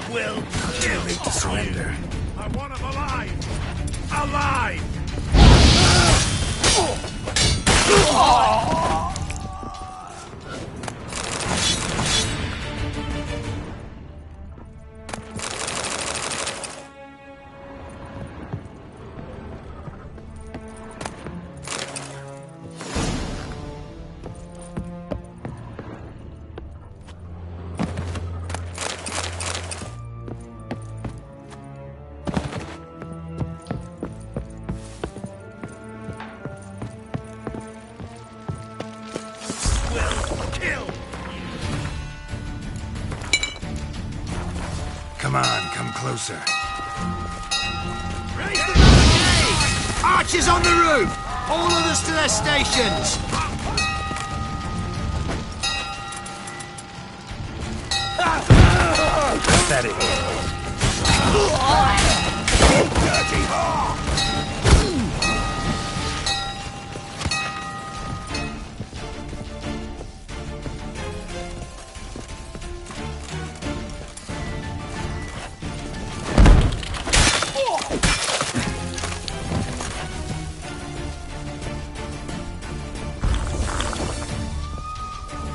will kill me to surrender. I want him alive! Alive! Come on, come closer. Raise the barricade! Archers on the roof! All others to their stations! Pathetic. Dirty whore!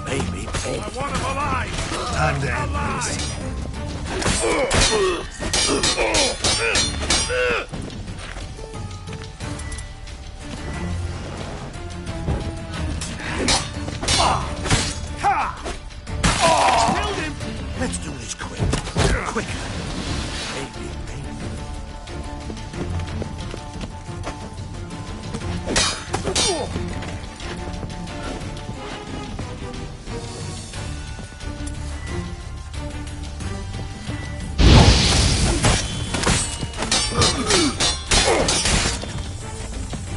Maybe. I want him alive! Time to end this. Killed him! Let's do this quick. Quicker. Maybe.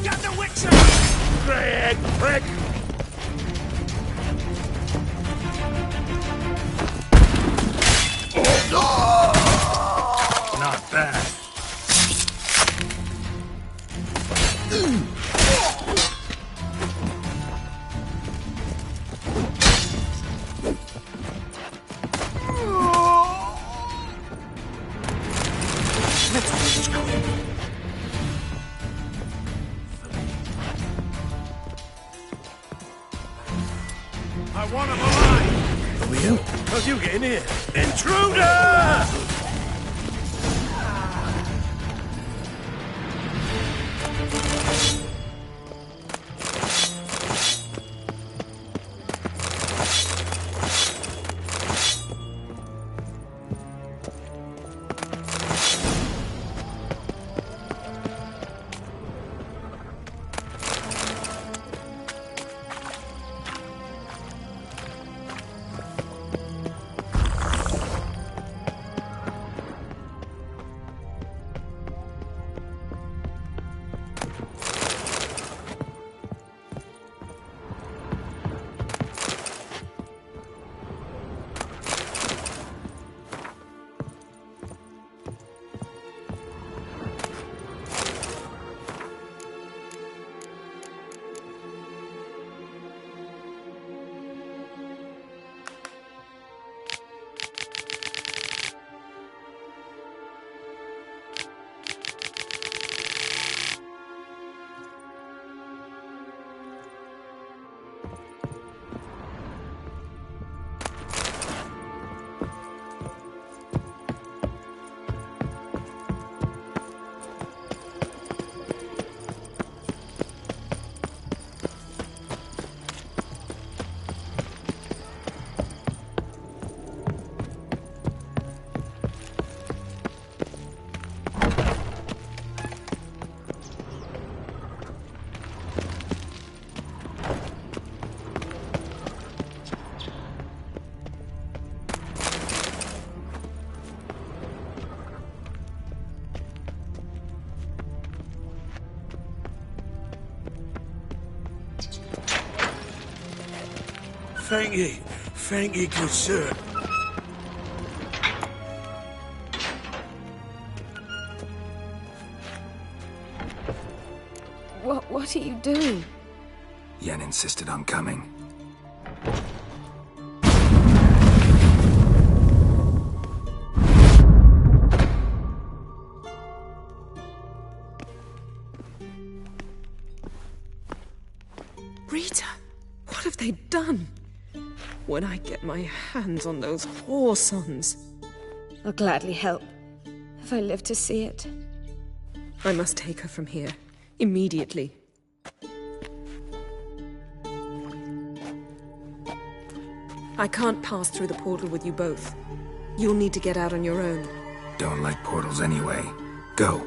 Got the Wixer! Greg, prick! Not bad. Let's do this quick. I want him alive! Are we in? How's you getting here? Intruder! Thank ye, good sir. What are you doing? Yen insisted on coming. Rita, what have they done? When I get my hands on those whore sons. I'll gladly help, if I live to see it. I must take her from here, immediately. I can't pass through the portal with you both. You'll need to get out on your own. Don't like portals anyway. Go.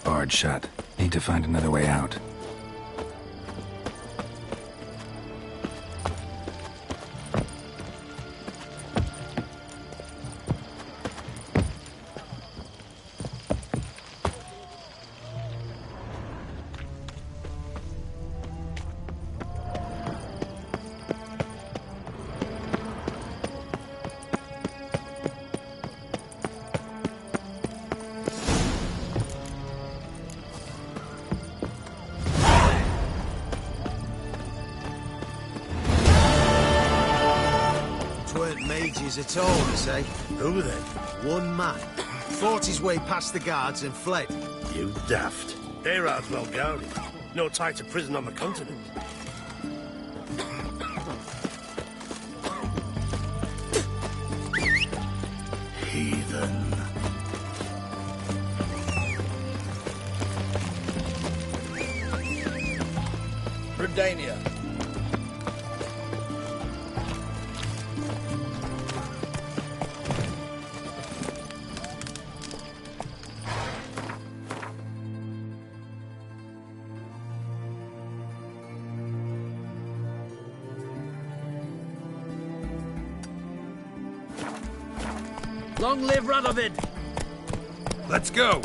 Barred shut. Need to find another way out. Mages at all, you say? Who then? One man. Fought his way past the guards and fled. You daft. Erard's well guarded. No tie to prison on the continent. Heathen. Redania. Long live Radovid! Let's go!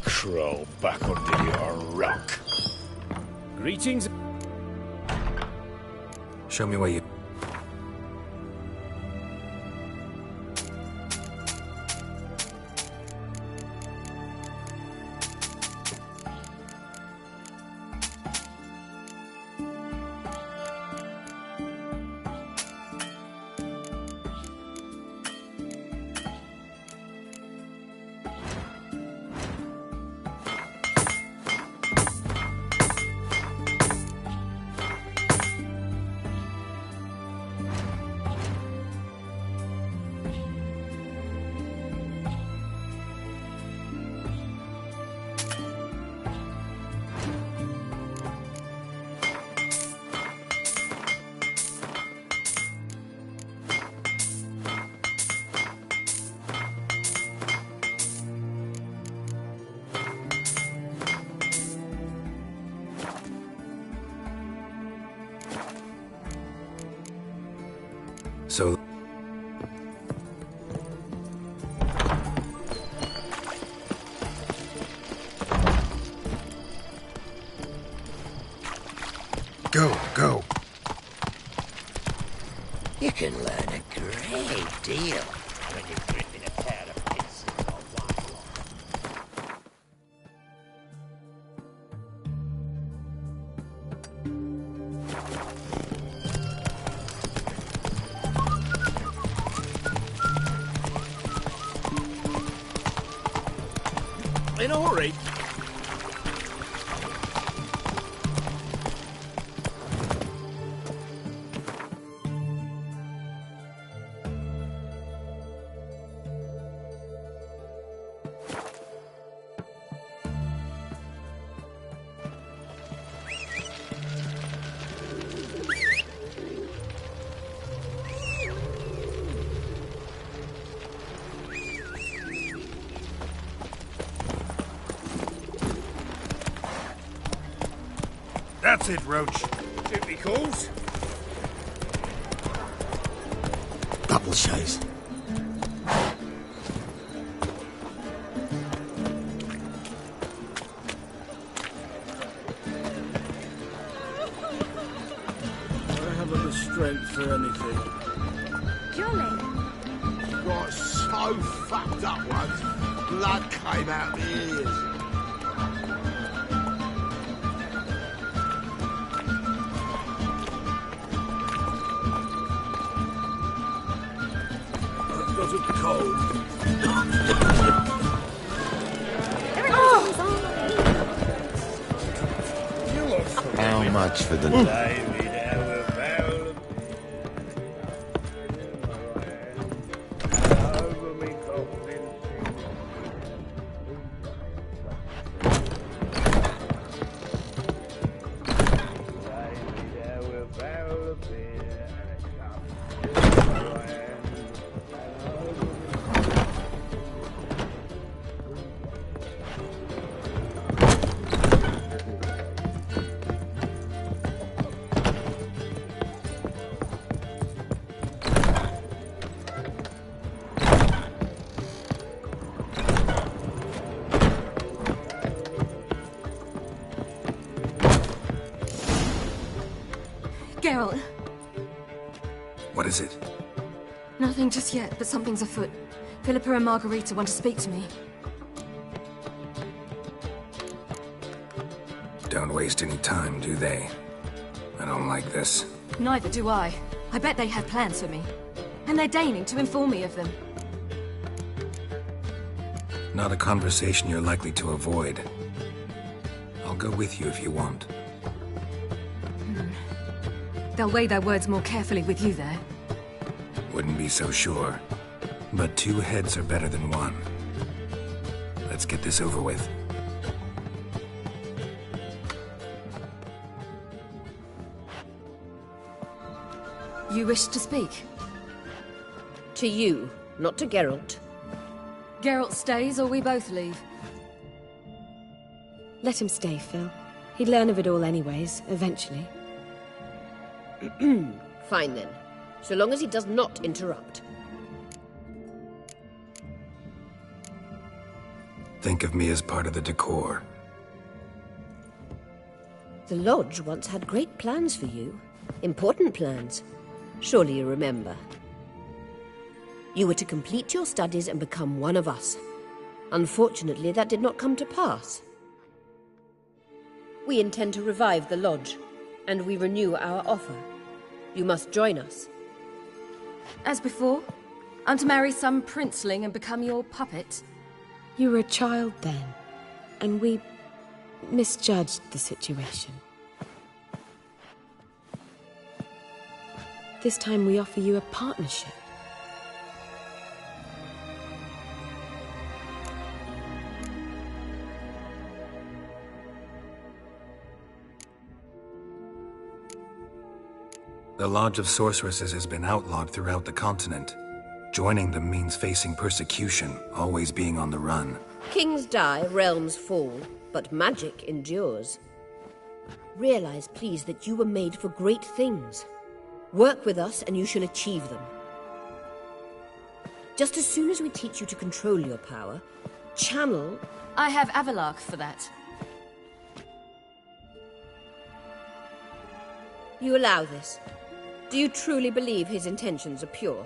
Crawl back under your rock. Greetings. Show me where you... Go, go. You can learn a great deal when you're gripping a pair of pincers or while. In a hurry. That's it, Roach. Duty calls. Double shows. I haven't the strength for anything. Jolly. Got so fucked up once, blood came out the ears. I've got a cold. You look familiar. How much for the... Geralt. What is it? Nothing just yet, but something's afoot. Philippa and Margarita want to speak to me. Don't waste any time, do they? I don't like this. Neither do I. I bet they have plans for me. And they're deigning to inform me of them. Not a conversation you're likely to avoid. I'll go with you if you want. They'll weigh their words more carefully with you there. Wouldn't be so sure. But two heads are better than one. Let's get this over with. You wish to speak? To you, not to Geralt. Geralt stays or we both leave? Let him stay, Phil. He'd learn of it all anyways, eventually. Fine then, so long as he does not interrupt. Think of me as part of the decor. The Lodge once had great plans for you. Important plans. Surely you remember. You were to complete your studies and become one of us. Unfortunately, that did not come to pass. We intend to revive the Lodge, and we renew our offer. You must join us. As before? I'm to marry some princeling and become your puppet? You were a child then, and we misjudged the situation. This time we offer you a partnership. The Lodge of Sorceresses has been outlawed throughout the continent. Joining them means facing persecution, always being on the run. Kings die, realms fall, but magic endures. Realize, please, that you were made for great things. Work with us and you shall achieve them. Just as soon as we teach you to control your power, channel... I have Avalark for that. You allow this? Do you truly believe his intentions are pure?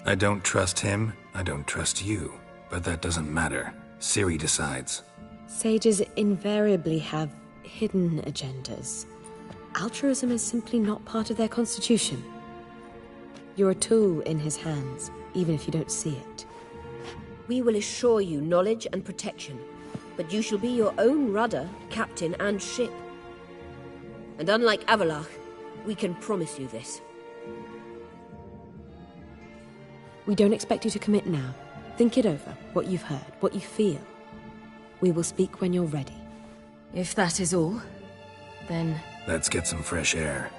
I don't trust him, I don't trust you. But that doesn't matter. Ciri decides. Sages invariably have hidden agendas. Altruism is simply not part of their constitution. You're a tool in his hands, even if you don't see it. We will assure you knowledge and protection, but you shall be your own rudder, captain, and ship. And unlike Avalach, we can promise you this. We don't expect you to commit now. Think it over, what you've heard, what you feel. We will speak when you're ready. If that is all, then... Let's get some fresh air.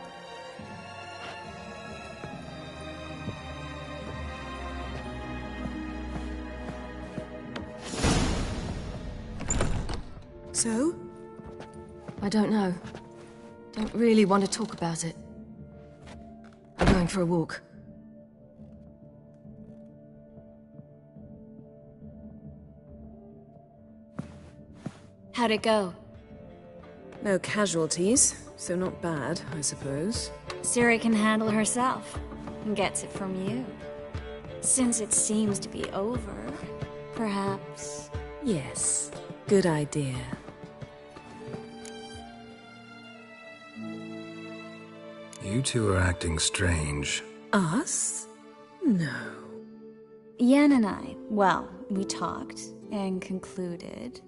So? I don't know. Don't really want to talk about it. I'm going for a walk. How'd it go? No casualties, so not bad, I suppose. Ciri can handle herself, and gets it from you. Since it seems to be over, perhaps... Yes, good idea. You two are acting strange. Us? No. Yen and I, well, we talked, and concluded...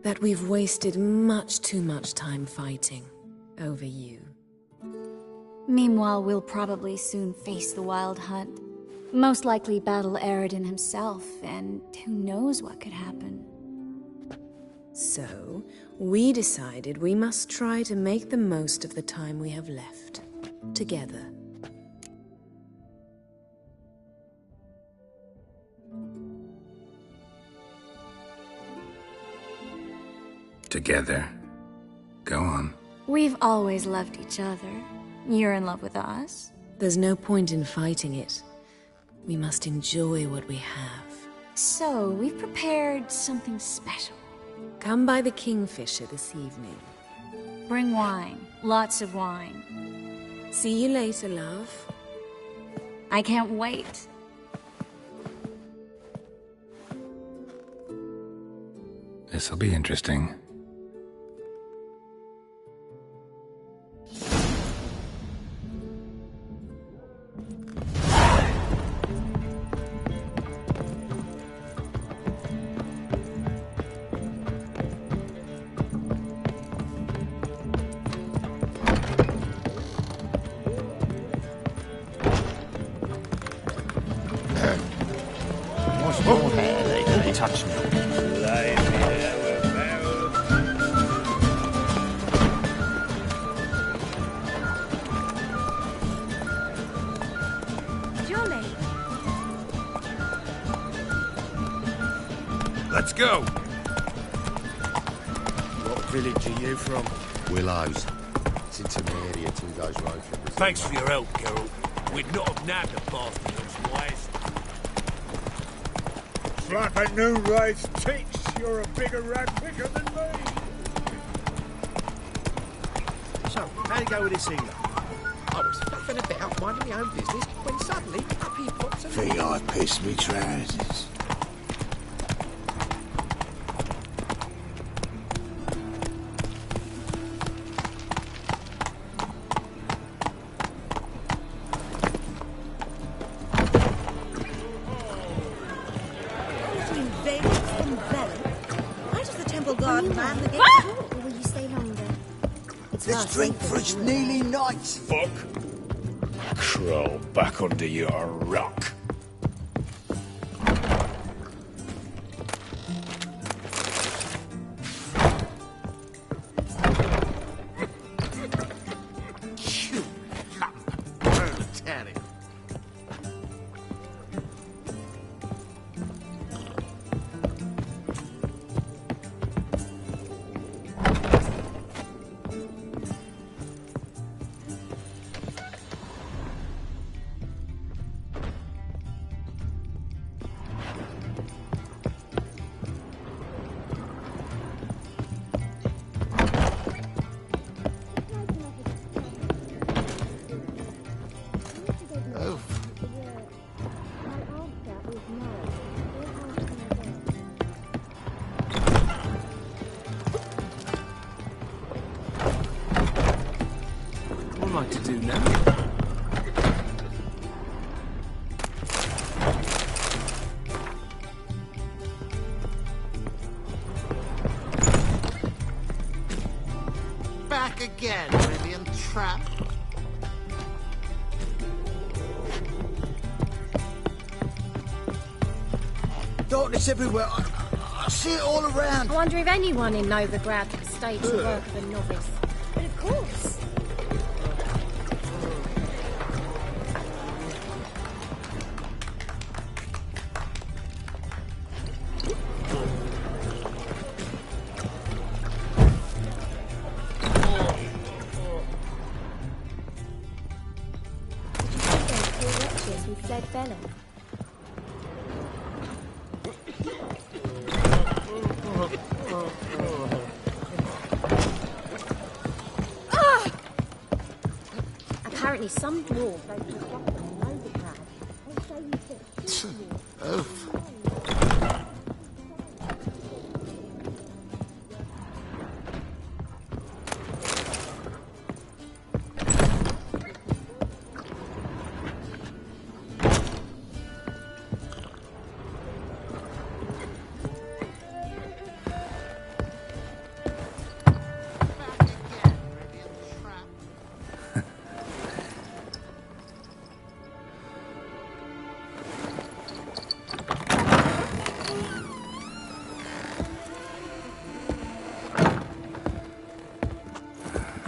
that we've wasted much too much time fighting over you. Meanwhile, we'll probably soon face the Wild Hunt. Most likely battle Aradin himself, and who knows what could happen. So, we decided we must try to make the most of the time we have left. Together. Together. Go on. We've always loved each other. You're in love with us? There's no point in fighting it. We must enjoy what we have. So, we've prepared something special. Come by the Kingfisher this evening. Bring wine. Lots of wine. See you later, love. I can't wait. This'll be interesting. Touch me. Julie. Let's go. What village are you from? Willows. It's in Temeria, 2 days road from us. Thanks for your help, Geralt. We'd not have nabbed the bastard otherwise. Like a new raised tits, you're a bigger rat picker than me. So, how'd it go with this healer? I was faffing about, minding my own business, when suddenly up he pops and... Think I pissed me trousers. Let's drink for it's nearly night. Fuck. Crawl back under your rock. You proletariat. do now. Back again, Vivian Trap. Darkness everywhere. I see it all around. I wonder if anyone in Novigrad could stage the work of a novice. But of course. Did you see those poor wretches who fled Bella? Apparently some dwarf they took up on Novigrad. I'll show you this. Oof.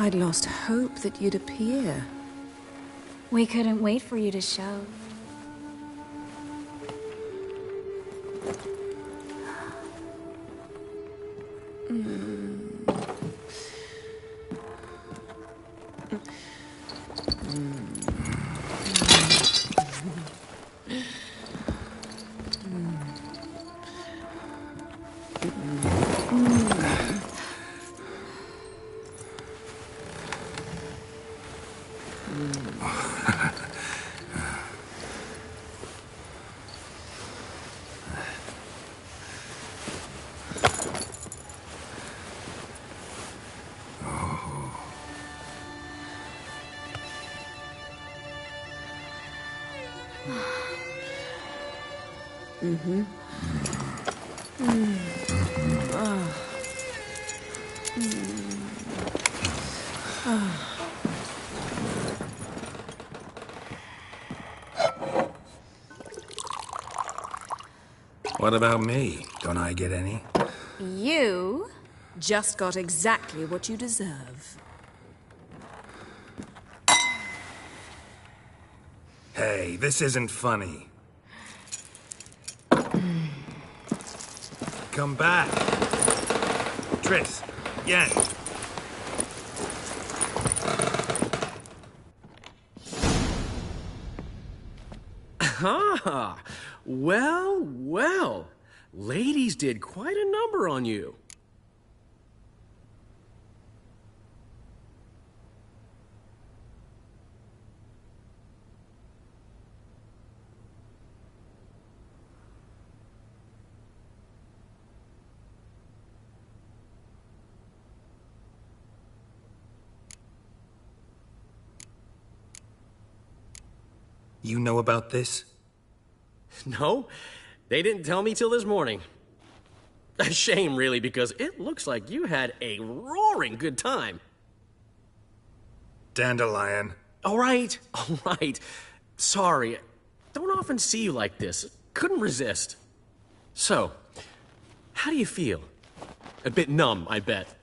I'd lost hope that you'd appear. We couldn't wait for you to show. What about me? Don't I get any? You just got exactly what you deserve. Hey, this isn't funny. Come back. Triss, Yen. Ah, well, well. Ladies did quite a number on you. You know about this? No, they didn't tell me till this morning. A shame, really, because it looks like you had a roaring good time. Dandelion. All right. Sorry, don't often see you like this. Couldn't resist. So, how do you feel? A bit numb, I bet.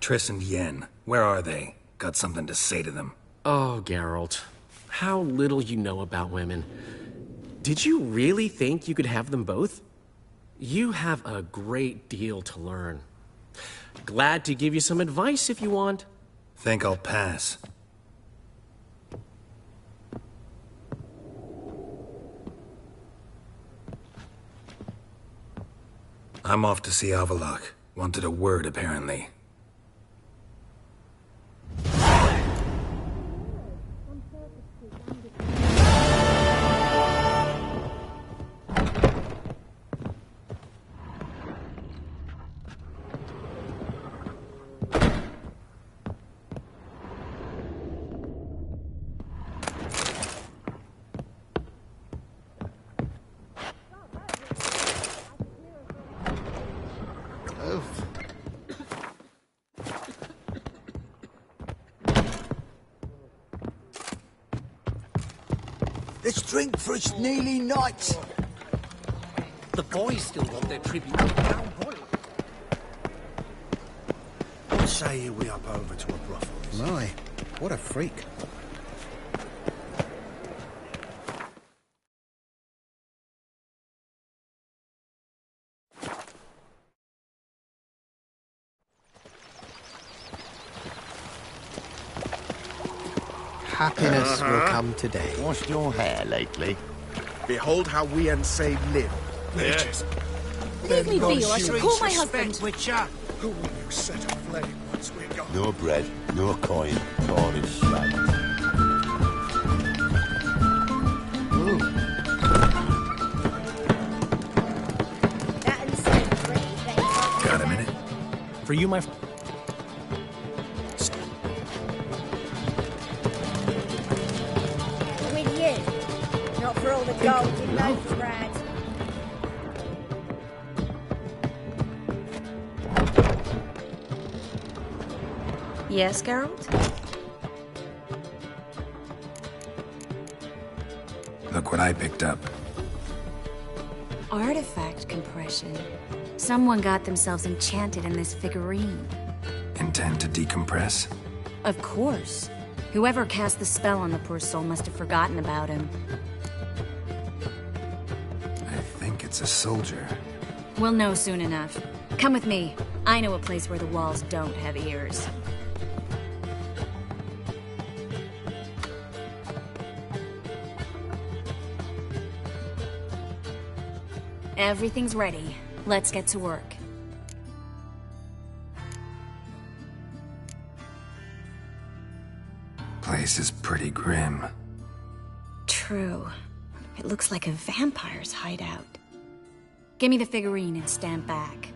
Triss and Yen, where are they? Got something to say to them. Oh, Geralt, how little you know about women. Did you really think you could have them both? You have a great deal to learn. Glad to give you some advice if you want. Think I'll pass. I'm off to see Avalok. Wanted a word, apparently. Let's drink for it's nearly night. The boys still want their tribute to Crown Royal. What say you we up over to a brothel? My, what a freak. Happiness will come today. Washed your hair lately? Behold how we and say live. Yes. Leave me be, or I shall call my husband. Witcher. Who will you set aflame once we're gone? No bread, no coin, tarnished shag. Got a minute? For you, my... With you. Not for all the gold in those rags. Yes, Geralt? Look what I picked up. Artifact compression. Someone got themselves enchanted in this figurine. Intend to decompress? Of course. Whoever cast the spell on the poor soul must have forgotten about him. I think it's a soldier. We'll know soon enough. Come with me. I know a place where the walls don't have ears. Everything's ready. Let's get to work. Place is pretty grim. True. It looks like a vampire's hideout. Give me the figurine and stand back.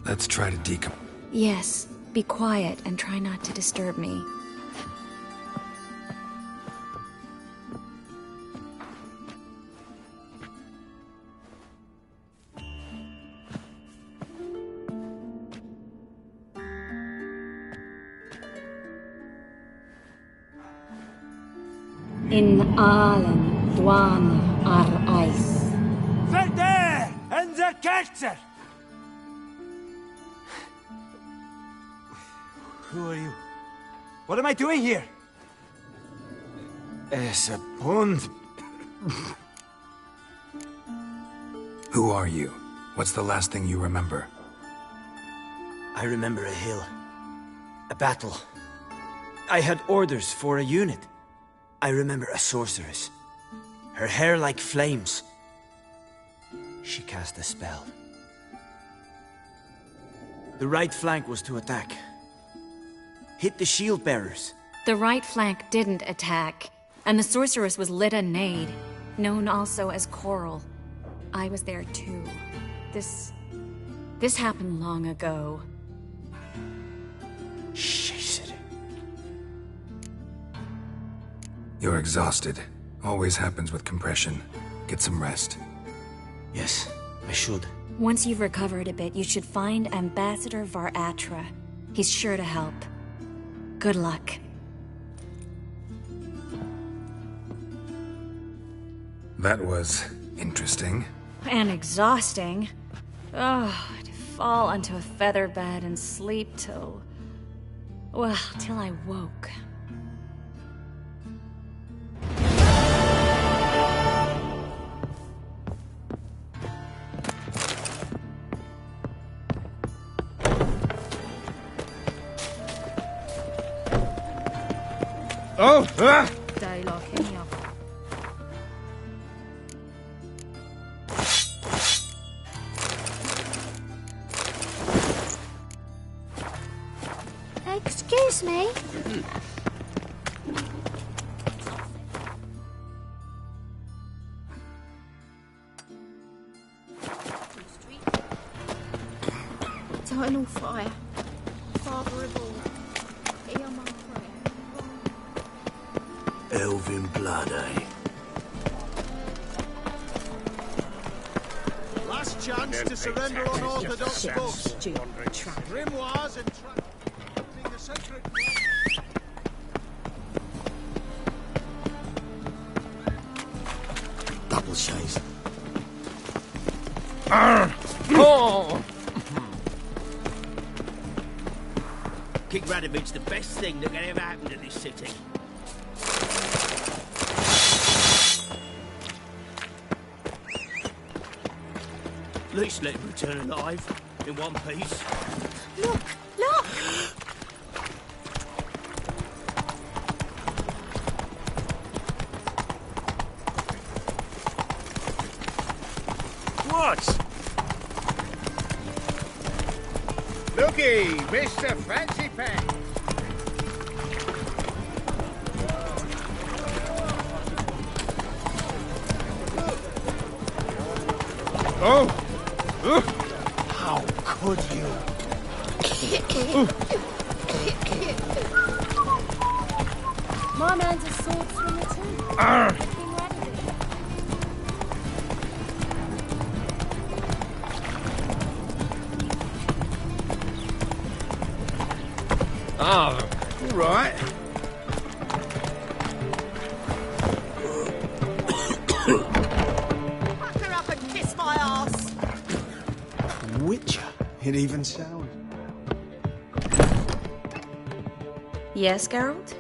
Let's try to Yes, be quiet and try not to disturb me. In Allen, Dwan, ar Eis. There! In the Kerzer! Who are you? What am I doing here? Es a pond. Who are you? What's the last thing you remember? I remember a hill. A battle. I had orders for a unit. I remember a sorceress. Her hair like flames. She cast a spell. The right flank was to attack. Hit the shield bearers. The right flank didn't attack, and the sorceress was Lita Nade, known also as Coral. I was there too. This happened long ago. You're exhausted. Always happens with compression. Get some rest. Yes, I should. Once you've recovered a bit, you should find Ambassador Varatra. He's sure to help. Good luck. That was interesting. And exhausting. Oh, to fall onto a feather bed and sleep till... well, till I woke. Oh! Excuse me? Eternal fire. Father of all. Hear my prayer. Elven blood, eh? Last chance to surrender unorthodox books. Grimoires and the sacred. Double shades. Oh! King Radovid's the best thing that could ever happen to this city. At least let him return alive, in one piece. Look! Look! What? Looky, Mr. Fancy Pants. Oh! How could you? My man's a sword swinger too. King Radovid. Ah, all right. Fuck her up and kiss my ass! Witcher, it even sounds. Yes, Geralt?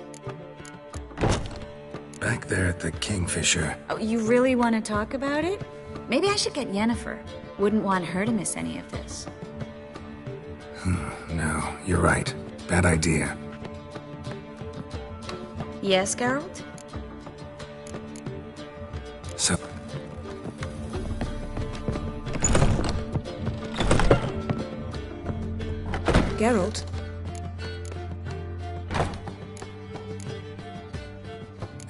Back there at the Kingfisher. Oh, you really want to talk about it? Maybe I should get Yennefer. Wouldn't want her to miss any of this. No, you're right. Bad idea. Yes, Geralt? So, Geralt?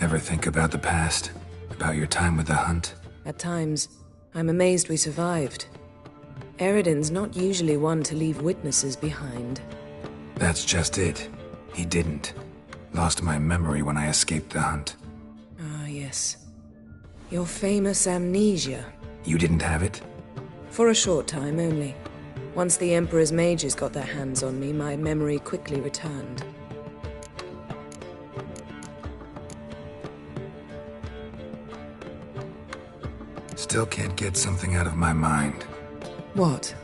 ever think about the past? About your time with the Hunt? At times, I'm amazed we survived. Eredin's not usually one to leave witnesses behind. That's just it. He didn't. Lost my memory when I escaped the Hunt. Ah, yes. Your famous amnesia. You didn't have it? For a short time only. Once the Emperor's mages got their hands on me, my memory quickly returned. Still can't get something out of my mind. What?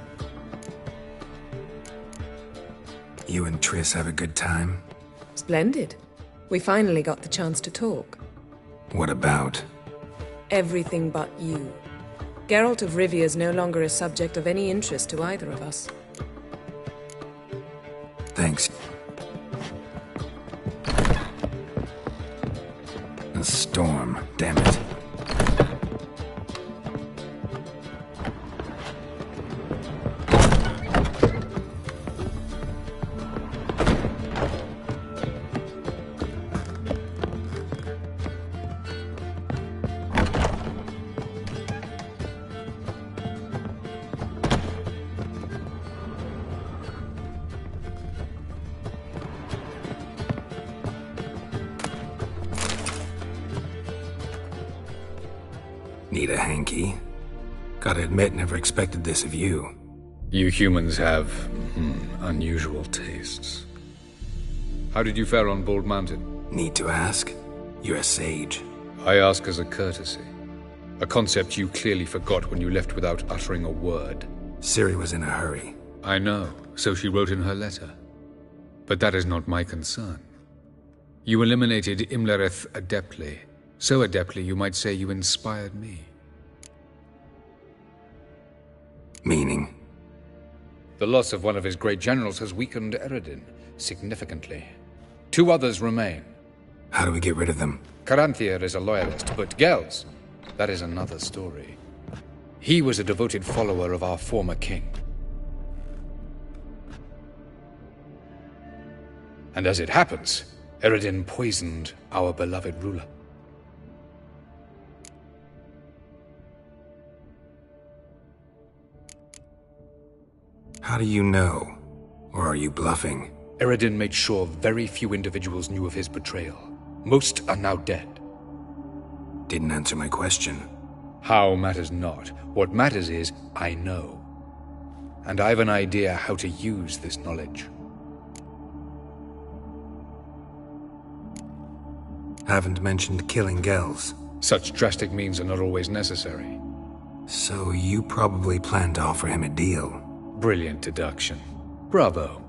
You and Triss have a good time? Splendid. We finally got the chance to talk. What about? Everything but you. Geralt of Rivia is no longer a subject of any interest to either of us. Thanks. A storm, damn it. Need a hanky? Gotta admit, never expected this of you. You humans have, unusual tastes. How did you fare on Bald Mountain? Need to ask? You're a sage. I ask as a courtesy. A concept you clearly forgot when you left without uttering a word. Ciri was in a hurry. I know, so she wrote in her letter. But that is not my concern. You eliminated Imlerith adeptly. So adeptly, you might say you inspired me. Meaning? The loss of one of his great generals has weakened Eredin significantly. 2 others remain. How do we get rid of them? Caranthir is a loyalist, but Gels, that is another story. He was a devoted follower of our former king. And as it happens, Eredin poisoned our beloved ruler. How do you know? Or are you bluffing? Eredin made sure very few individuals knew of his betrayal. Most are now dead. Didn't answer my question. How matters not. What matters is, I know. And I've an idea how to use this knowledge. Haven't mentioned killing Gels. Such drastic means are not always necessary. So you probably plan to offer him a deal. Brilliant deduction. Bravo.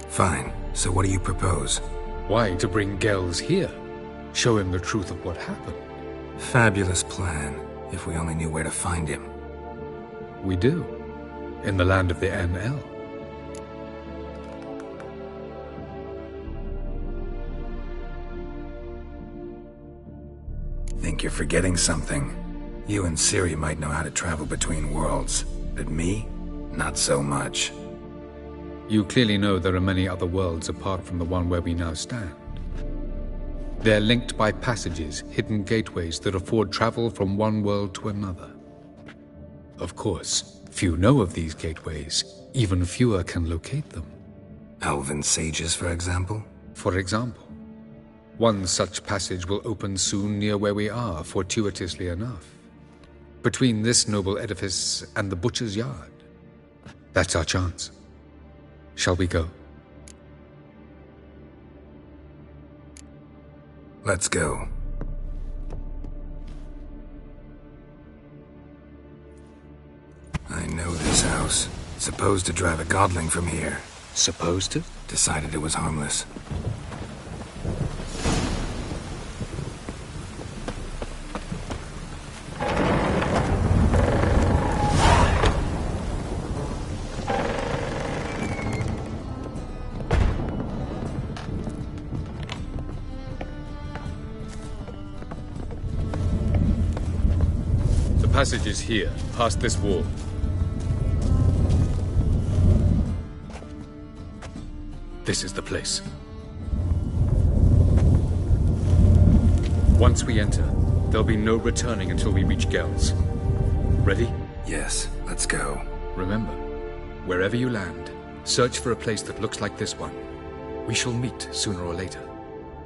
Fine. So what do you propose? Why, to bring Gels here. Show him the truth of what happened. Fabulous plan, if we only knew where to find him. We do. In the land of the NL. Think you're forgetting something. You and Ciri might know how to travel between worlds, but me? Not so much. You clearly know there are many other worlds apart from the one where we now stand. They're linked by passages, hidden gateways that afford travel from one world to another. Of course, few know of these gateways. Even fewer can locate them. Elven sages, for example? For example. One such passage will open soon near where we are, fortuitously enough. Between this noble edifice and the butcher's yard. That's our chance. Shall we go? Let's go. I know this house. Supposed to drive a godling from here. Supposed to? Decided it was harmless. The passage is here, past this wall. This is the place. Once we enter, there'll be no returning until we reach Gels. Ready? Yes, let's go. Remember, wherever you land, search for a place that looks like this one. We shall meet sooner or later.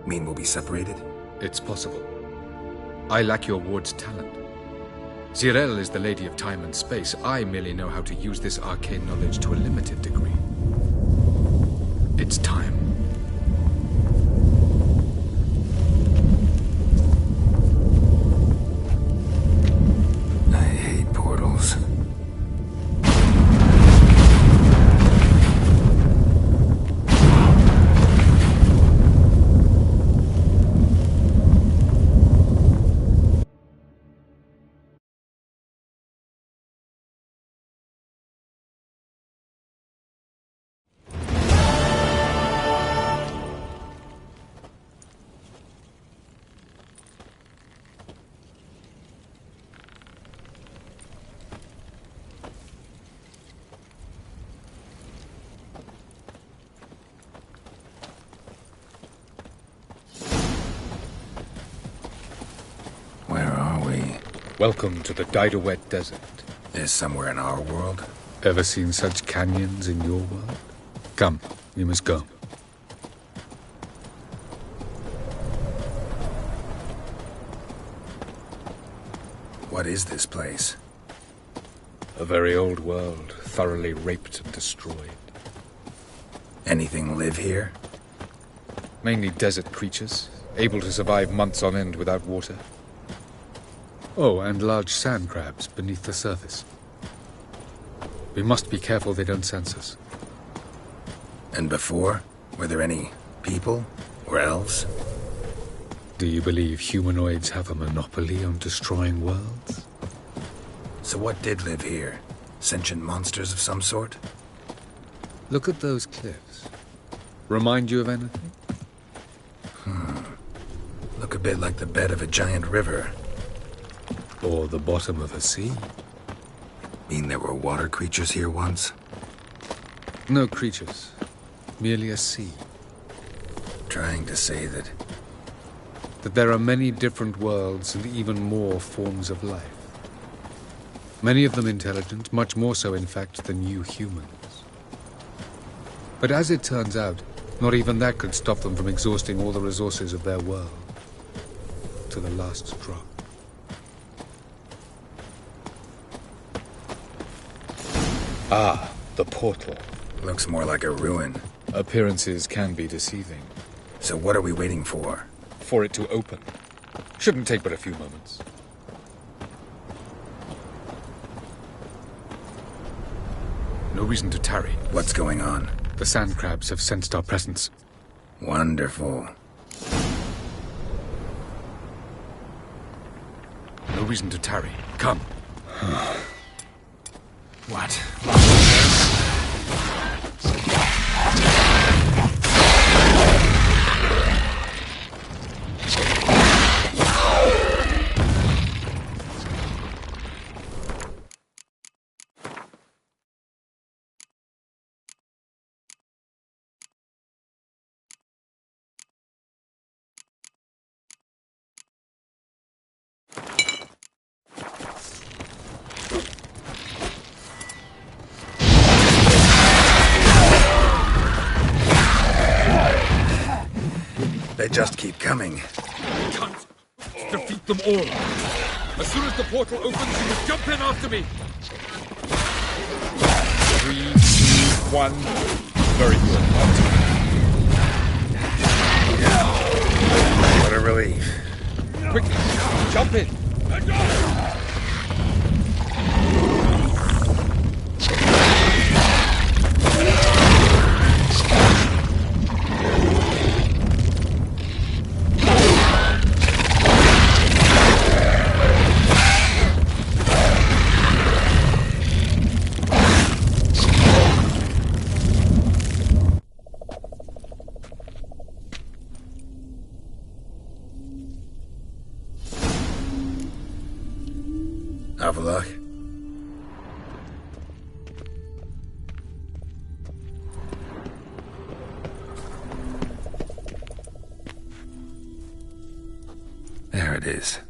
Mean we'll be separated? It's possible. I lack your ward's talent. Zirel is the Lady of Time and Space. I merely know how to use this arcane knowledge to a limited degree. It's time. I hate portals. Welcome to the Didowet Desert. Is somewhere in our world? Ever seen such canyons in your world? Come, we must go. What is this place? A very old world, thoroughly raped and destroyed. Anything live here? Mainly desert creatures, able to survive months on end without water. Oh, and large sand crabs beneath the surface. We must be careful they don't sense us. And before? Were there any people? Or elves? Do you believe humanoids have a monopoly on destroying worlds? So what did live here? Sentient monsters of some sort? Look at those cliffs. Remind you of anything? Look a bit like the bed of a giant river. Or the bottom of a sea. Mean there were water creatures here once? No creatures. Merely a sea. Trying to say that there are many different worlds and even more forms of life. Many of them intelligent, much more so in fact than you humans. But as it turns out, not even that could stop them from exhausting all the resources of their world. To the last drop. Ah, the portal. Looks more like a ruin. Appearances can be deceiving. So what are we waiting for? For it to open. Shouldn't take but a few moments. No reason to tarry. What's going on? The sand crabs have sensed our presence. Wonderful. No reason to tarry. Come. What? They just keep coming. We can't defeat them all. As soon as the portal opens, you must jump in after me. 3, 2, 1. Very good. What a relief. Quickly, jump in. Let go! Have a look. There it is.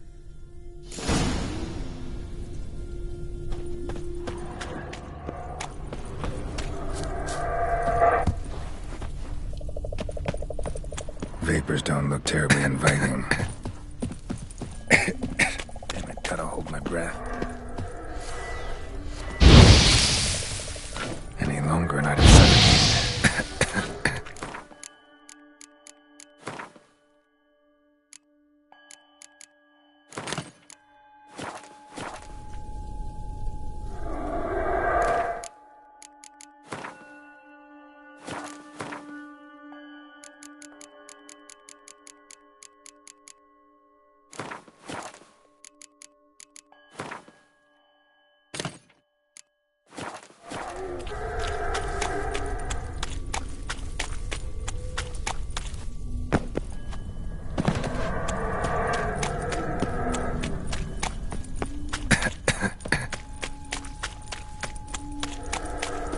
Vapors don't look terribly inviting. Damn it, gotta hold my breath. Any longer and I'd have suffocated.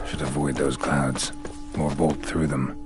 Should avoid those clouds, or bolt through them.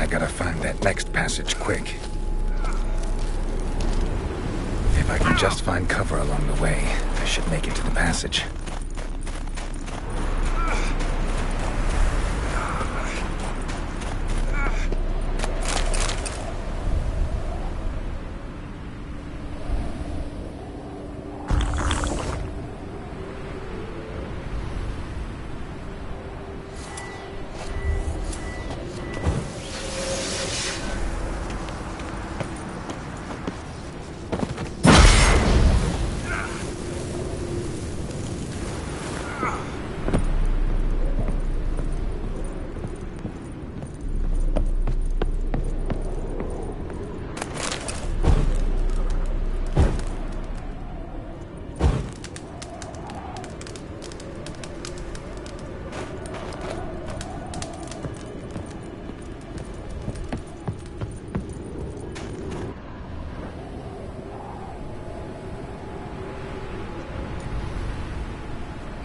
I gotta find that next passage quick. If I can just find cover along the way, I should make it to the passage.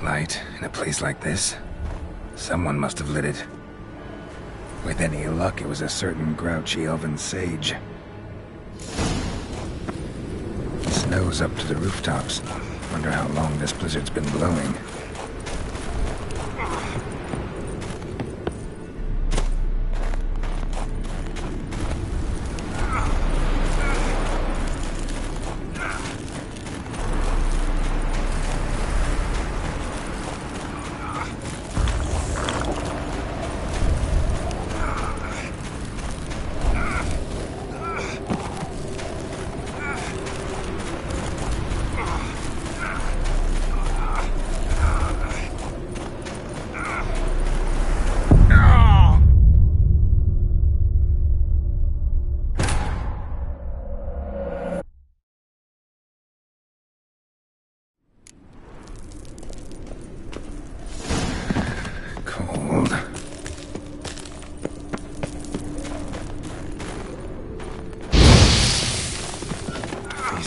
Light in a place like this? Someone must have lit it. With any luck, it was a certain grouchy elven sage. Snow's up to the rooftops. Wonder how long this blizzard's been blowing.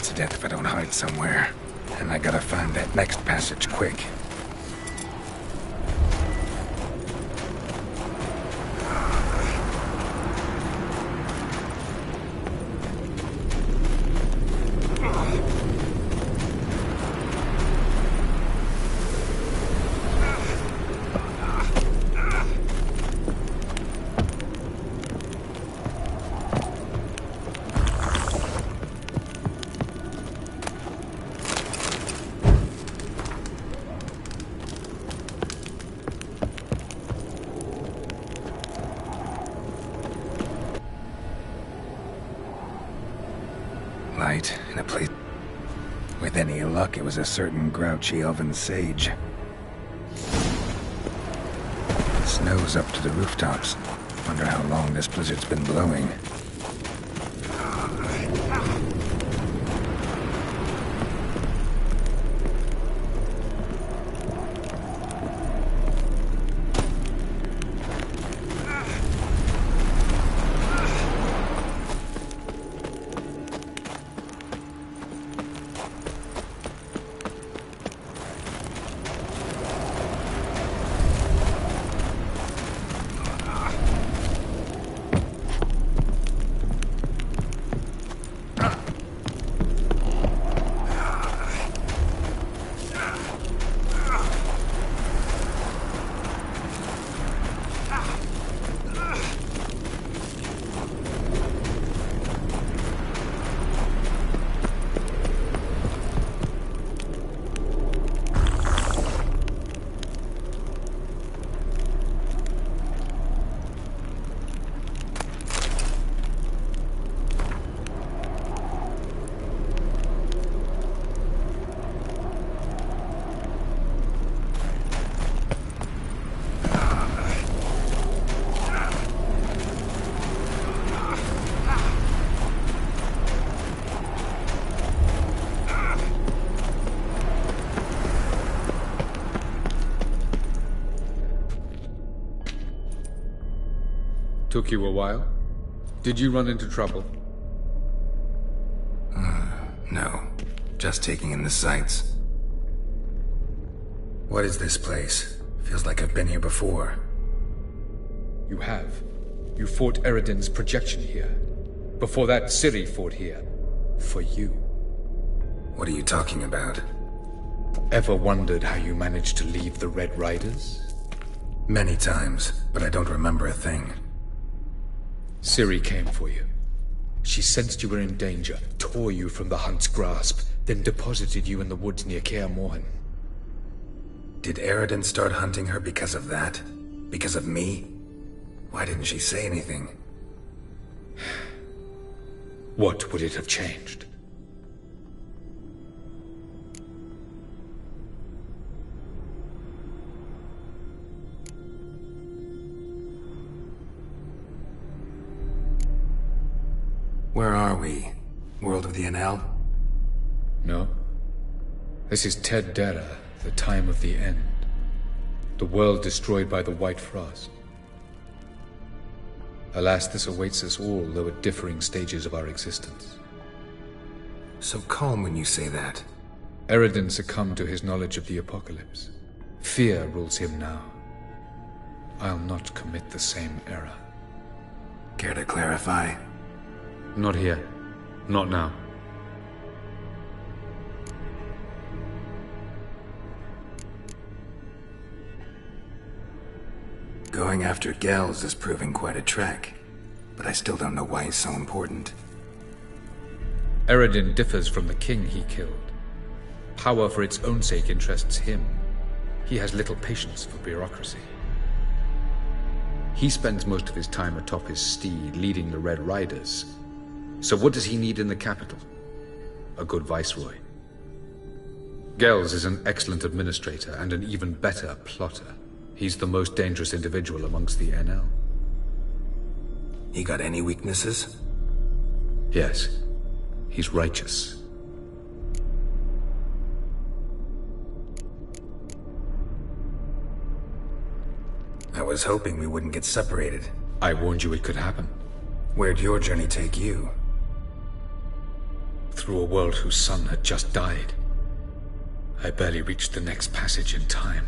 To death if I don't hide somewhere. And I gotta find that next passage quick. Light in a place. With any luck, it was a certain grouchy elven sage. Snow's up to the rooftops. Wonder how long this blizzard's been blowing. Took you a while? Did you run into trouble? No. Just taking in the sights. What is this place? Feels like I've been here before. You have. You fought Eredin's projection here. Before that, Ciri fought here. For you. What are you talking about? Ever wondered how you managed to leave the Red Riders? Many times, but I don't remember a thing. Ciri came for you. She sensed you were in danger, tore you from the Hunt's grasp, then deposited you in the woods near Kaer Morhen. Did Eredin start hunting her because of that? Because of me? Why didn't she say anything? What would it have changed? Where are we? World of the Enel? No. This is Ted Dara, the time of the end. The world destroyed by the White Frost. Alas, this awaits us all, though at differing stages of our existence. So calm when you say that. Eredin succumbed to his knowledge of the apocalypse. Fear rules him now. I'll not commit the same error. Care to clarify? Not here. Not now. Going after Gels is proving quite a trek, but I still don't know why he's so important. Eredin differs from the king he killed. Power for its own sake interests him. He has little patience for bureaucracy. He spends most of his time atop his steed, leading the Red Riders. So what does he need in the capital? A good viceroy. Gels is an excellent administrator and an even better plotter. He's the most dangerous individual amongst the Enel. He got any weaknesses? Yes. He's righteous. I was hoping we wouldn't get separated. I warned you it could happen. Where'd your journey take you? Through a world whose son had just died. I barely reached the next passage in time.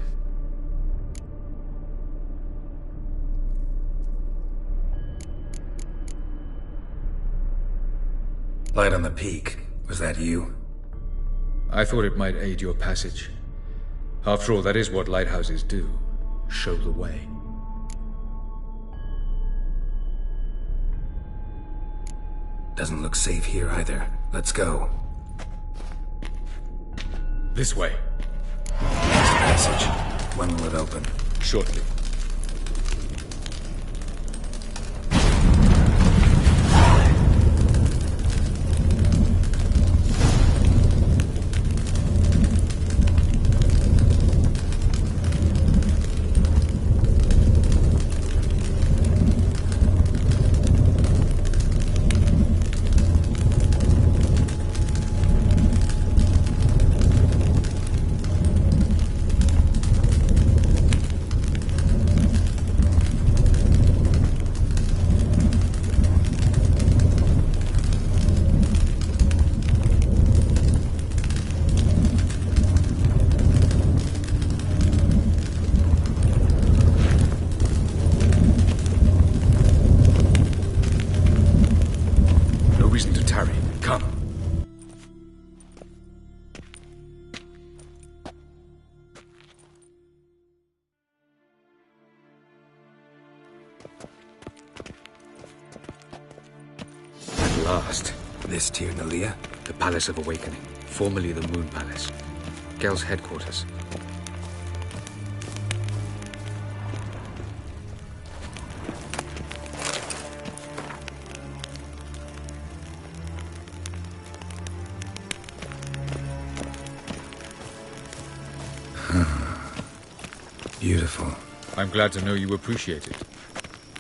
Light on the peak. Was that you? I thought it might aid your passage. After all, that is what lighthouses do. Show the way. Doesn't look safe here either. Let's go. This way. Next passage. When will it open? Shortly. This Tir Nalia? The Palace of Awakening, formerly the Moon Palace. Gel's headquarters. Beautiful. I'm glad to know you appreciate it.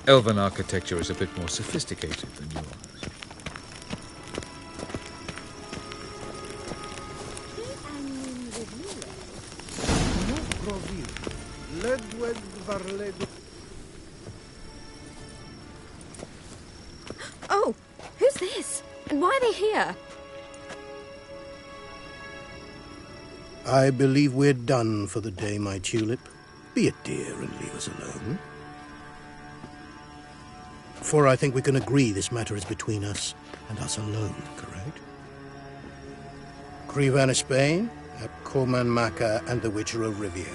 Elven architecture is a bit more sophisticated than yours. Oh, who's this? And why are they here? I believe we're done for the day, my tulip. Be a dear and leave us alone. Therefore, I think we can agree this matter is between us and us alone, correct? Krivan of Spain, Koman Maka, and the Witcher of Rivia.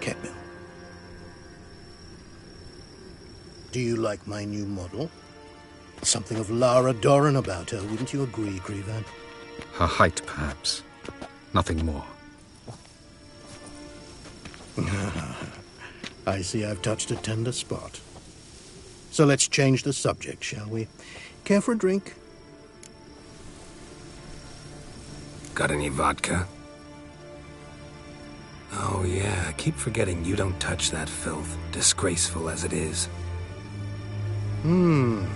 Ketmil. Do you like my new model? Something of Lara Doran about her, wouldn't you agree, Krivan? Her height, perhaps. Nothing more. I see I've touched a tender spot. So let's change the subject, shall we? Care for a drink? Got any vodka? Oh yeah, I keep forgetting you don't touch that filth, disgraceful as it is. I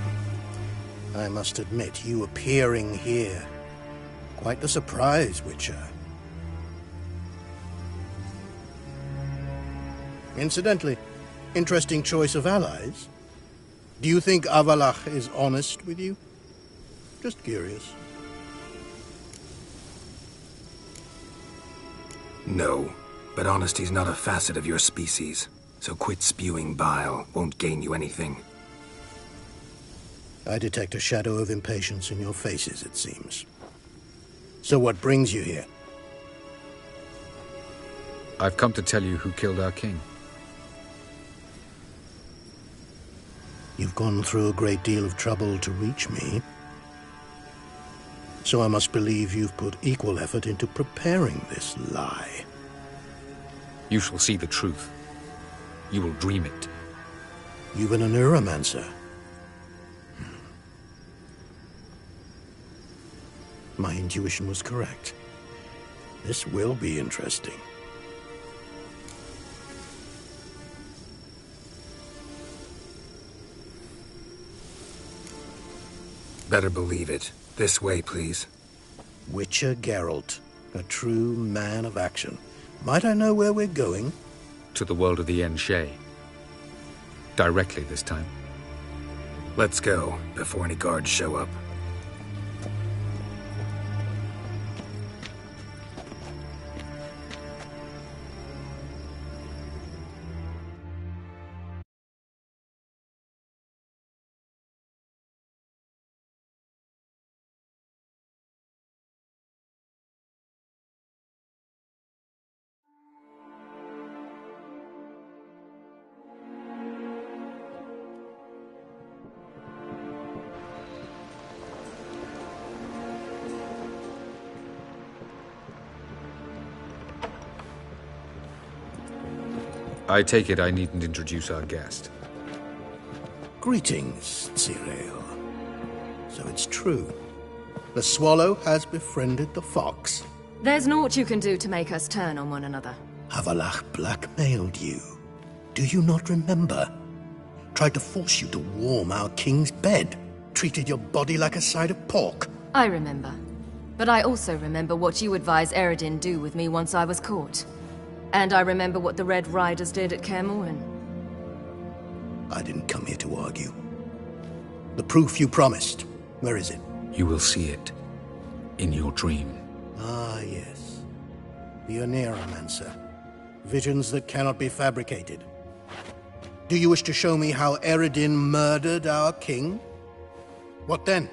must admit, you appearing here. Quite the surprise, Witcher. Incidentally, interesting choice of allies. Do you think Avalach is honest with you? Just curious. No, but honesty's not a facet of your species. So quit spewing bile, won't gain you anything. I detect a shadow of impatience in your faces, it seems. So what brings you here? I've come to tell you who killed our king. You've gone through a great deal of trouble to reach me. So I must believe you've put equal effort into preparing this lie. You shall see the truth. You will dream it. You've been a neuromancer. My intuition was correct. This will be interesting. Better believe it. This way, please. Witcher Geralt, a true man of action. Might I know where we're going? To the world of the Enshe. Directly this time. Let's go, before any guards show up. I take it I needn't introduce our guest. Greetings, Cyril. So it's true. The swallow has befriended the fox. There's naught you can do to make us turn on one another. Avalach blackmailed you. Do you not remember? Tried to force you to warm our king's bed. Treated your body like a side of pork. I remember. But I also remember what you advised Eredin do with me once I was caught. And I remember what the Red Riders did at Kaer Morhen. I didn't come here to argue. The proof you promised, where is it? You will see it. In your dream. Ah, yes. The Oneiromancer. Visions that cannot be fabricated. Do you wish to show me how Eredin murdered our king? What then?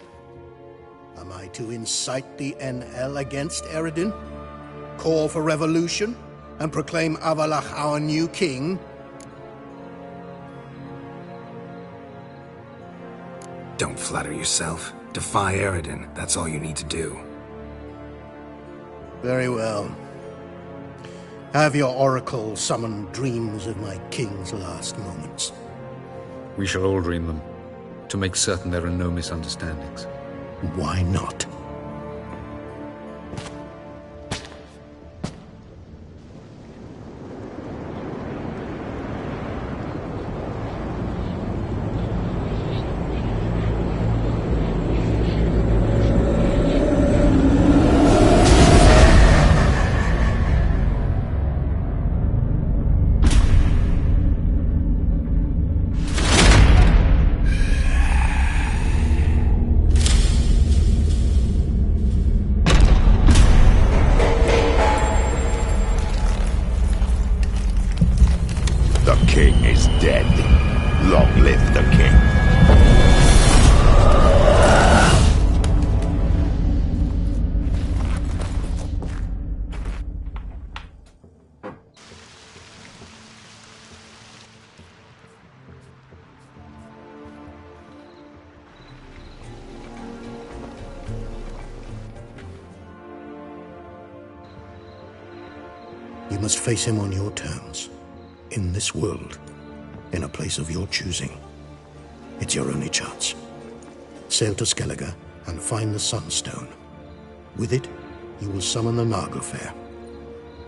Am I to incite the NL against Eredin? Call for revolution? And proclaim Avalach our new king? Don't flatter yourself. Defy Eredin, that's all you need to do. Very well. Have your oracle summon dreams of my king's last moments. We shall all dream them, to make certain there are no misunderstandings. Why not? You must face him on your terms. In this world. In a place of your choosing. It's your only chance. Sail to Skellige and find the Sunstone. With it, you will summon the Naga Fair.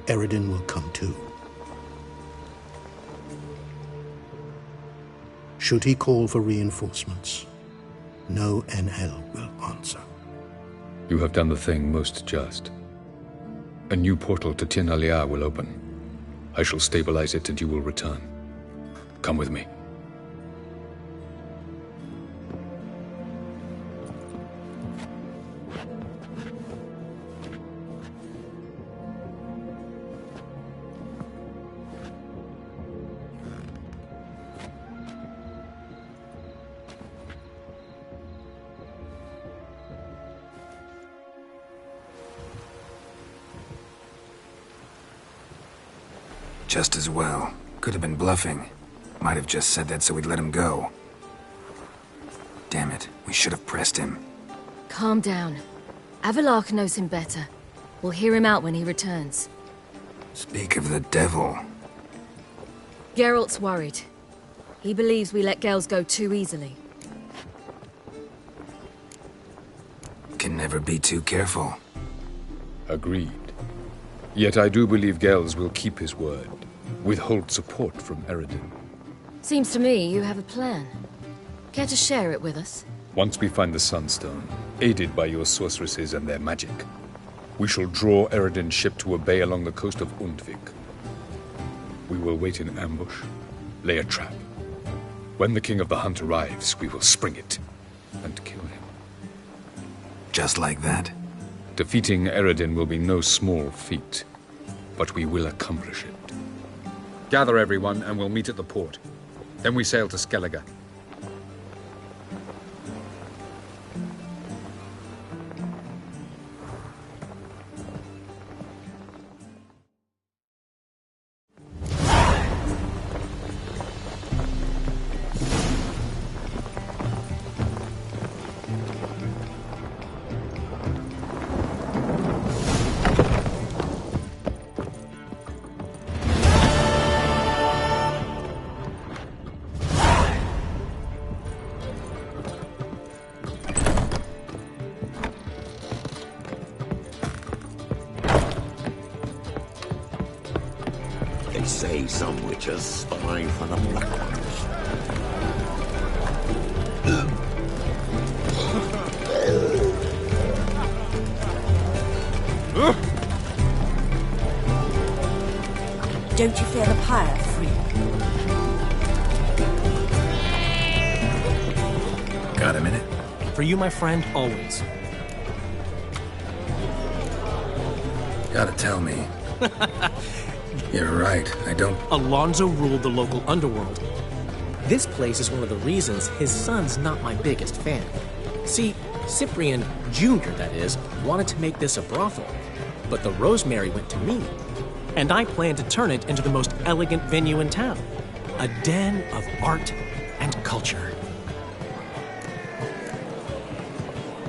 Eredin will come too. Should he call for reinforcements, no NL will answer. You have done the thing most just. A new portal to Tir Nalia will open. I shall stabilize it and you will return. Come with me. Just as well. Could have been bluffing. Might have just said that so we'd let him go. Damn it, we should have pressed him. Calm down. Avalok knows him better. We'll hear him out when he returns. Speak of the devil. Geralt's worried. He believes we let girls go too easily. Can never be too careful. Agreed. Yet I do believe Gels will keep his word. Withhold support from Eredin. Seems to me you have a plan. Care to share it with us? Once we find the Sunstone, aided by your sorceresses and their magic, we shall draw Eredin's ship to a bay along the coast of Undvik. We will wait in ambush, lay a trap. When the King of the Hunt arrives, we will spring it and kill him. Just like that? Defeating Eredin will be no small feat, but we will accomplish it. Gather everyone and we'll meet at the port. Then we sail to Skellige. They say some witches spy for the black ones. Don't you fear the pyre, freak? Got a minute? For you, my friend, always. Gotta tell me. You're right, I don't... Alonso ruled the local underworld. This place is one of the reasons his son's not my biggest fan. See, Cyprian Jr., that is, wanted to make this a brothel, but the Rosemary went to me, and I plan to turn it into the most elegant venue in town. A den of art and culture.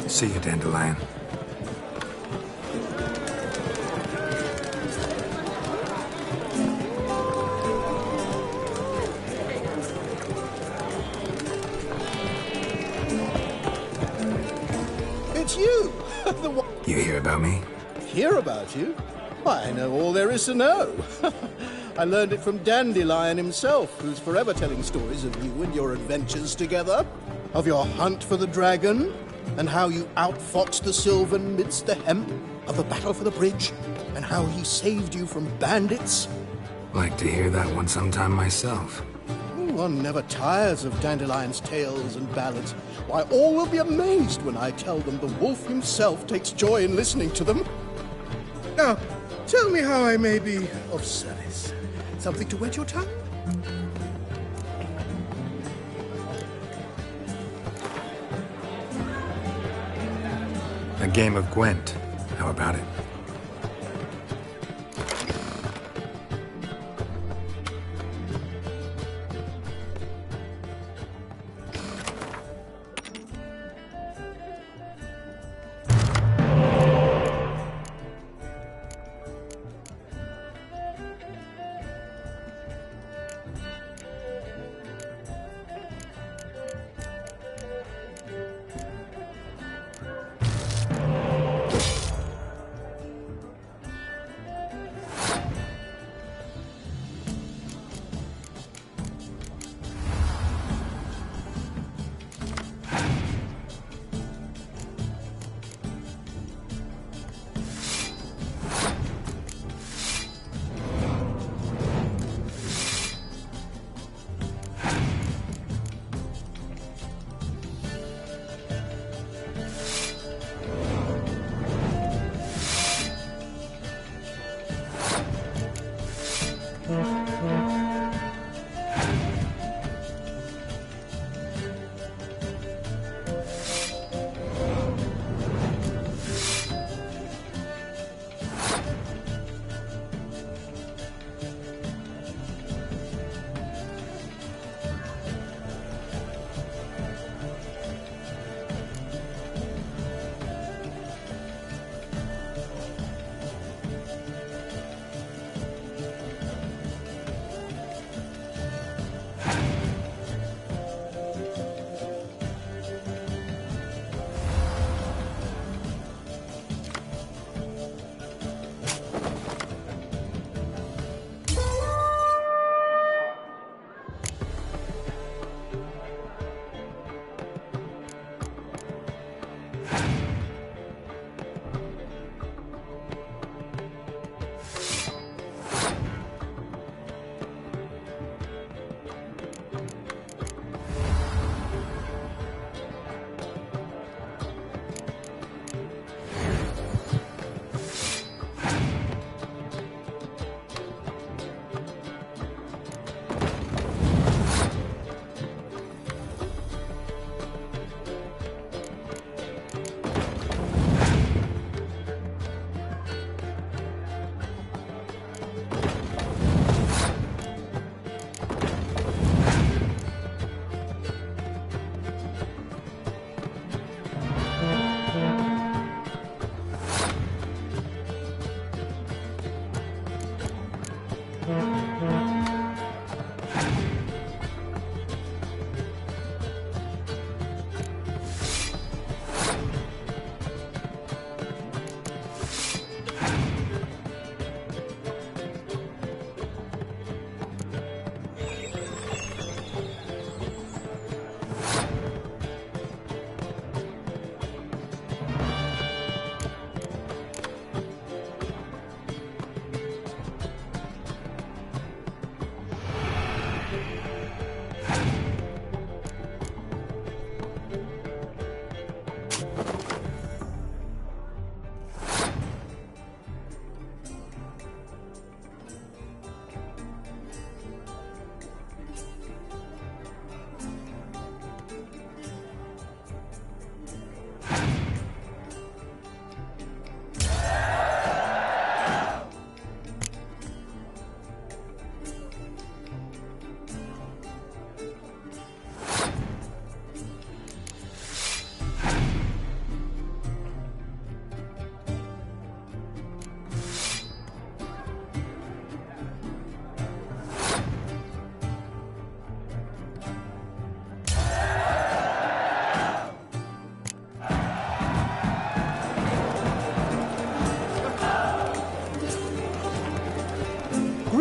See you, Dandelion. It's you! You hear about me? Hear about you? Why, I know all there is to know. I learned it from Dandelion himself, who's forever telling stories of you and your adventures together. Of your hunt for the dragon, and how you outfoxed the Sylvan midst the hemp, of the battle for the bridge, and how he saved you from bandits. Like to hear that one sometime myself. One never tires of Dandelion's tales and ballads. Why, all will be amazed when I tell them the wolf himself takes joy in listening to them. Now, tell me how I may be of service. Something to whet your tongue? A game of Gwent. How about it?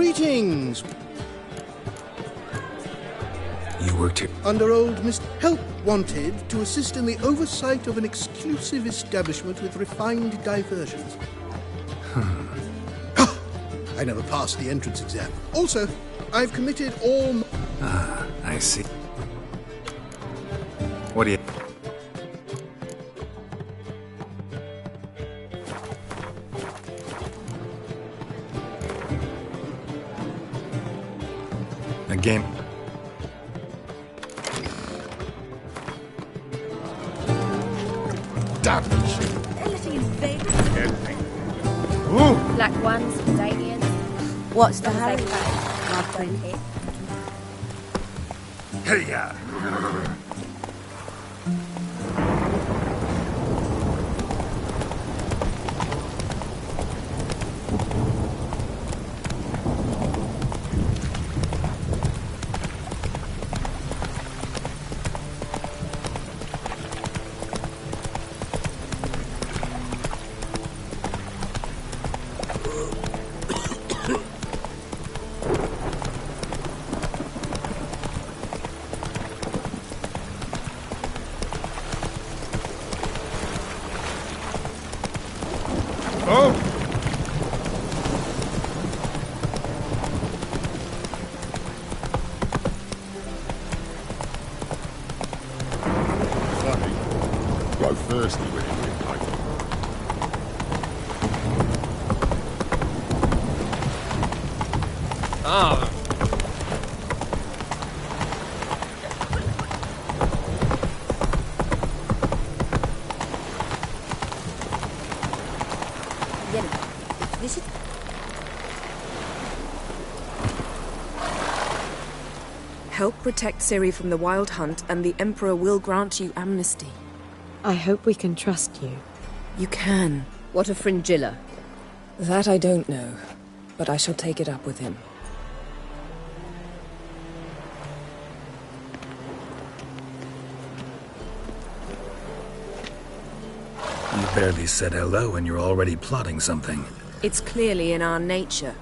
Greetings! You worked here? Under old Mr. Help wanted to assist in the oversight of an exclusive establishment with refined diversions. I never passed the entrance exam. Also, I've committed all... Ah, I see. What do you... A game... Damn Black ones, Danians. What's the Hurry? hurry? Hey, yeah. Grow thirsty when you drink like Ah. This is... Help protect Ciri from the Wild Hunt, and the Emperor will grant you amnesty. I hope we can trust you. You can. What of Fringilla? That I don't know, but I shall take it up with him. You barely said hello and you're already plotting something. It's clearly in our nature.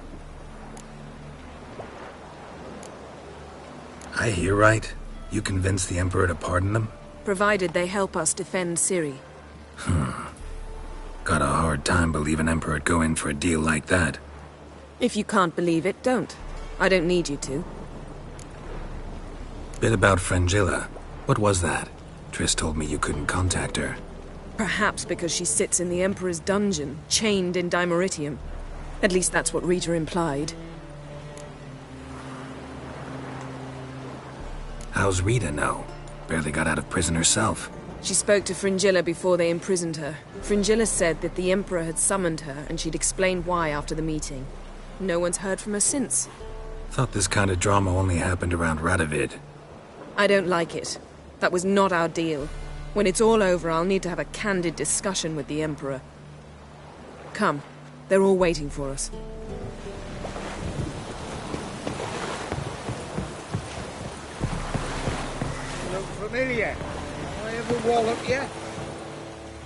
I hear right. You convinced the Emperor to pardon them? Provided they help us defend Ciri. Got a hard time believing Emperor'd go in for a deal like that. If you can't believe it, don't. I don't need you to. Bit about Fringilla. What was that? Triss told me you couldn't contact her. Perhaps because she sits in the Emperor's dungeon, chained in Dimeritium. At least that's what Rita implied. How's Rita know? Barely got out of prison herself. She spoke to Fringilla before they imprisoned her. Fringilla said that the Emperor had summoned her, and she'd explained why after the meeting. No one's heard from her since. Thought this kind of drama only happened around Radovid. I don't like it. That was not our deal. When it's all over, I'll need to have a candid discussion with the Emperor. Come. They're all waiting for us. Look familiar. I ever wallop you?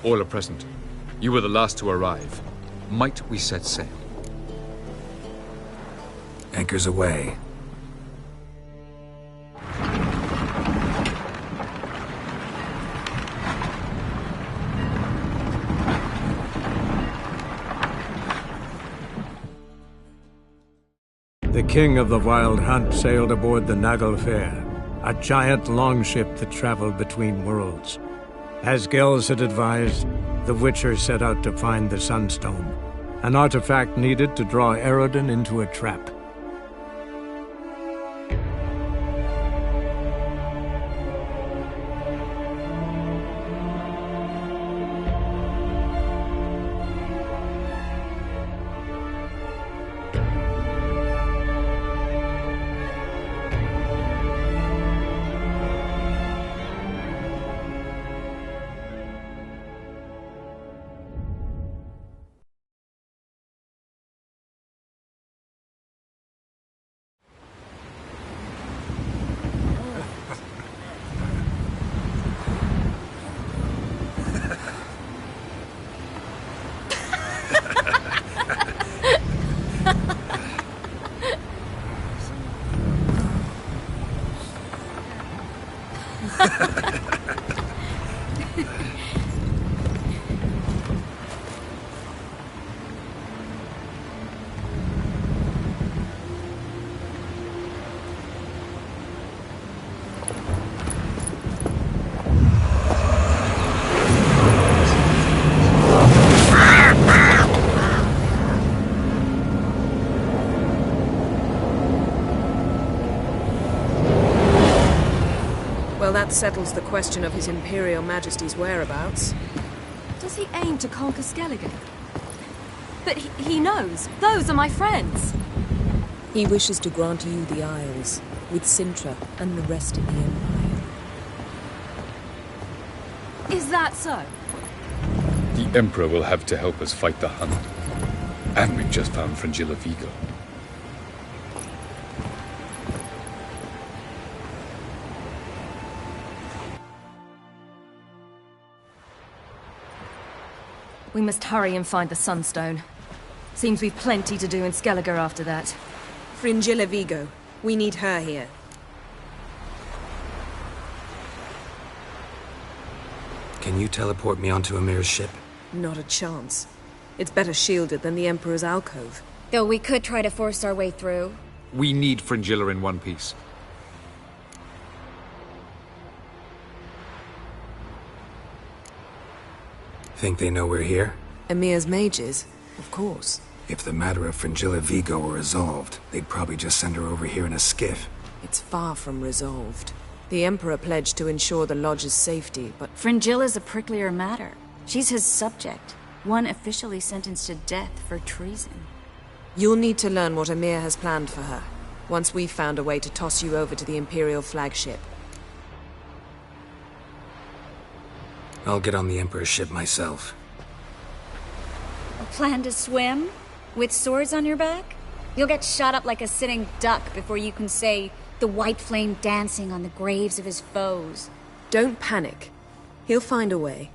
All are present. You were the last to arrive. Might we set sail? Anchors away. The king of the Wild Hunt sailed aboard the Naglfare, a giant longship that traveled between worlds. As Gels had advised, the Witcher set out to find the Sunstone, an artifact needed to draw Eredin into a trap. settles the question of His Imperial Majesty's whereabouts. Does he aim to conquer Skellige? But he knows. Those are my friends. He wishes to grant you the Isles, with Sintra and the rest of the Empire. Is that so? The Emperor will have to help us fight the Hunt. And we've just found Fringilla Vigo. We must hurry and find the Sunstone. Seems we've plenty to do in Skellige after that. Fringilla Vigo. We need her here. Can you teleport me onto Amir's ship? Not a chance. It's better shielded than the Emperor's alcove. Though we could try to force our way through. We need Fringilla in one piece. Think they know we're here? Amir's mages? Of course. If the matter of Fringilla Vigo were resolved, they'd probably just send her over here in a skiff. It's far from resolved. The Emperor pledged to ensure the Lodge's safety, but... Fringilla's a pricklier matter. She's his subject, one officially sentenced to death for treason. You'll need to learn what Amir has planned for her, once we've found a way to toss you over to the Imperial flagship. I'll get on the Emperor's ship myself. A plan to swim? With swords on your back? You'll get shot up like a sitting duck before you can say, the white flame dancing on the graves of his foes. Don't panic. He'll find a way.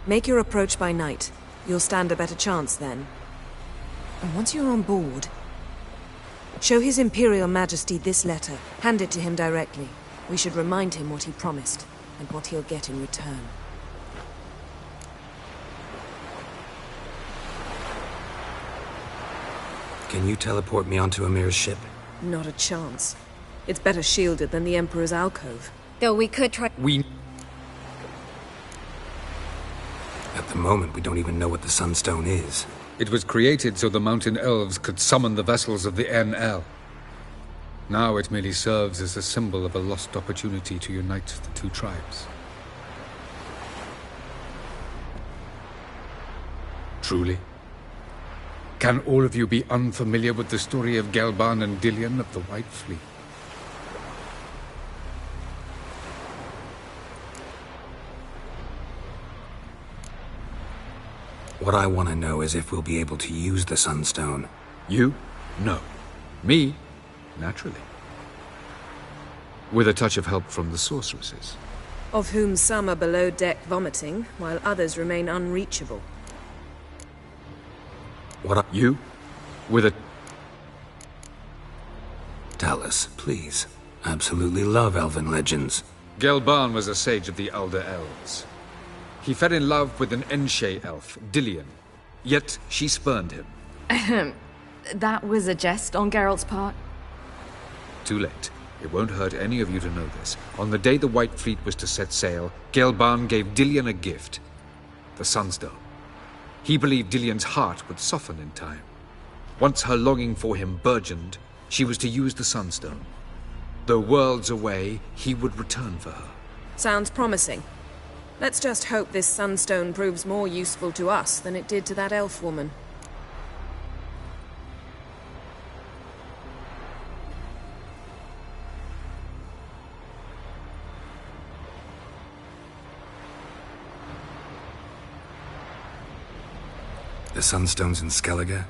Make your approach by night. You'll stand a better chance then. And once you're on board, show His Imperial Majesty this letter. Hand it to him directly. We should remind him what he promised, and what he'll get in return. Can you teleport me onto Amir's ship? Not a chance. It's better shielded than the Emperor's alcove. Though we could try... At the moment, we don't even know what the Sunstone is. It was created so the mountain elves could summon the vessels of the NL. Now it merely serves as a symbol of a lost opportunity to unite the two tribes. Truly? Can all of you be unfamiliar with the story of Gelban and Dillion of the White Fleet? What I want to know is if we'll be able to use the Sunstone. You? No. Me? Naturally. With a touch of help from the sorceresses. Of whom some are below deck vomiting, while others remain unreachable. You? With a... Tell us, please. Absolutely love elven legends. Gelban was a sage of the Elder Elves. He fell in love with an Enshe elf, Dillion. Yet she spurned him. That was a jest on Geralt's part? Too late. It won't hurt any of you to know this. On the day the White Fleet was to set sail, Gelban gave Dillion a gift. The Sunstone. He believed Dillion's heart would soften in time. Once her longing for him burgeoned, she was to use the Sunstone. Though worlds away, he would return for her. Sounds promising. Let's just hope this Sunstone proves more useful to us than it did to that elf woman. The Sunstone's in Skellige?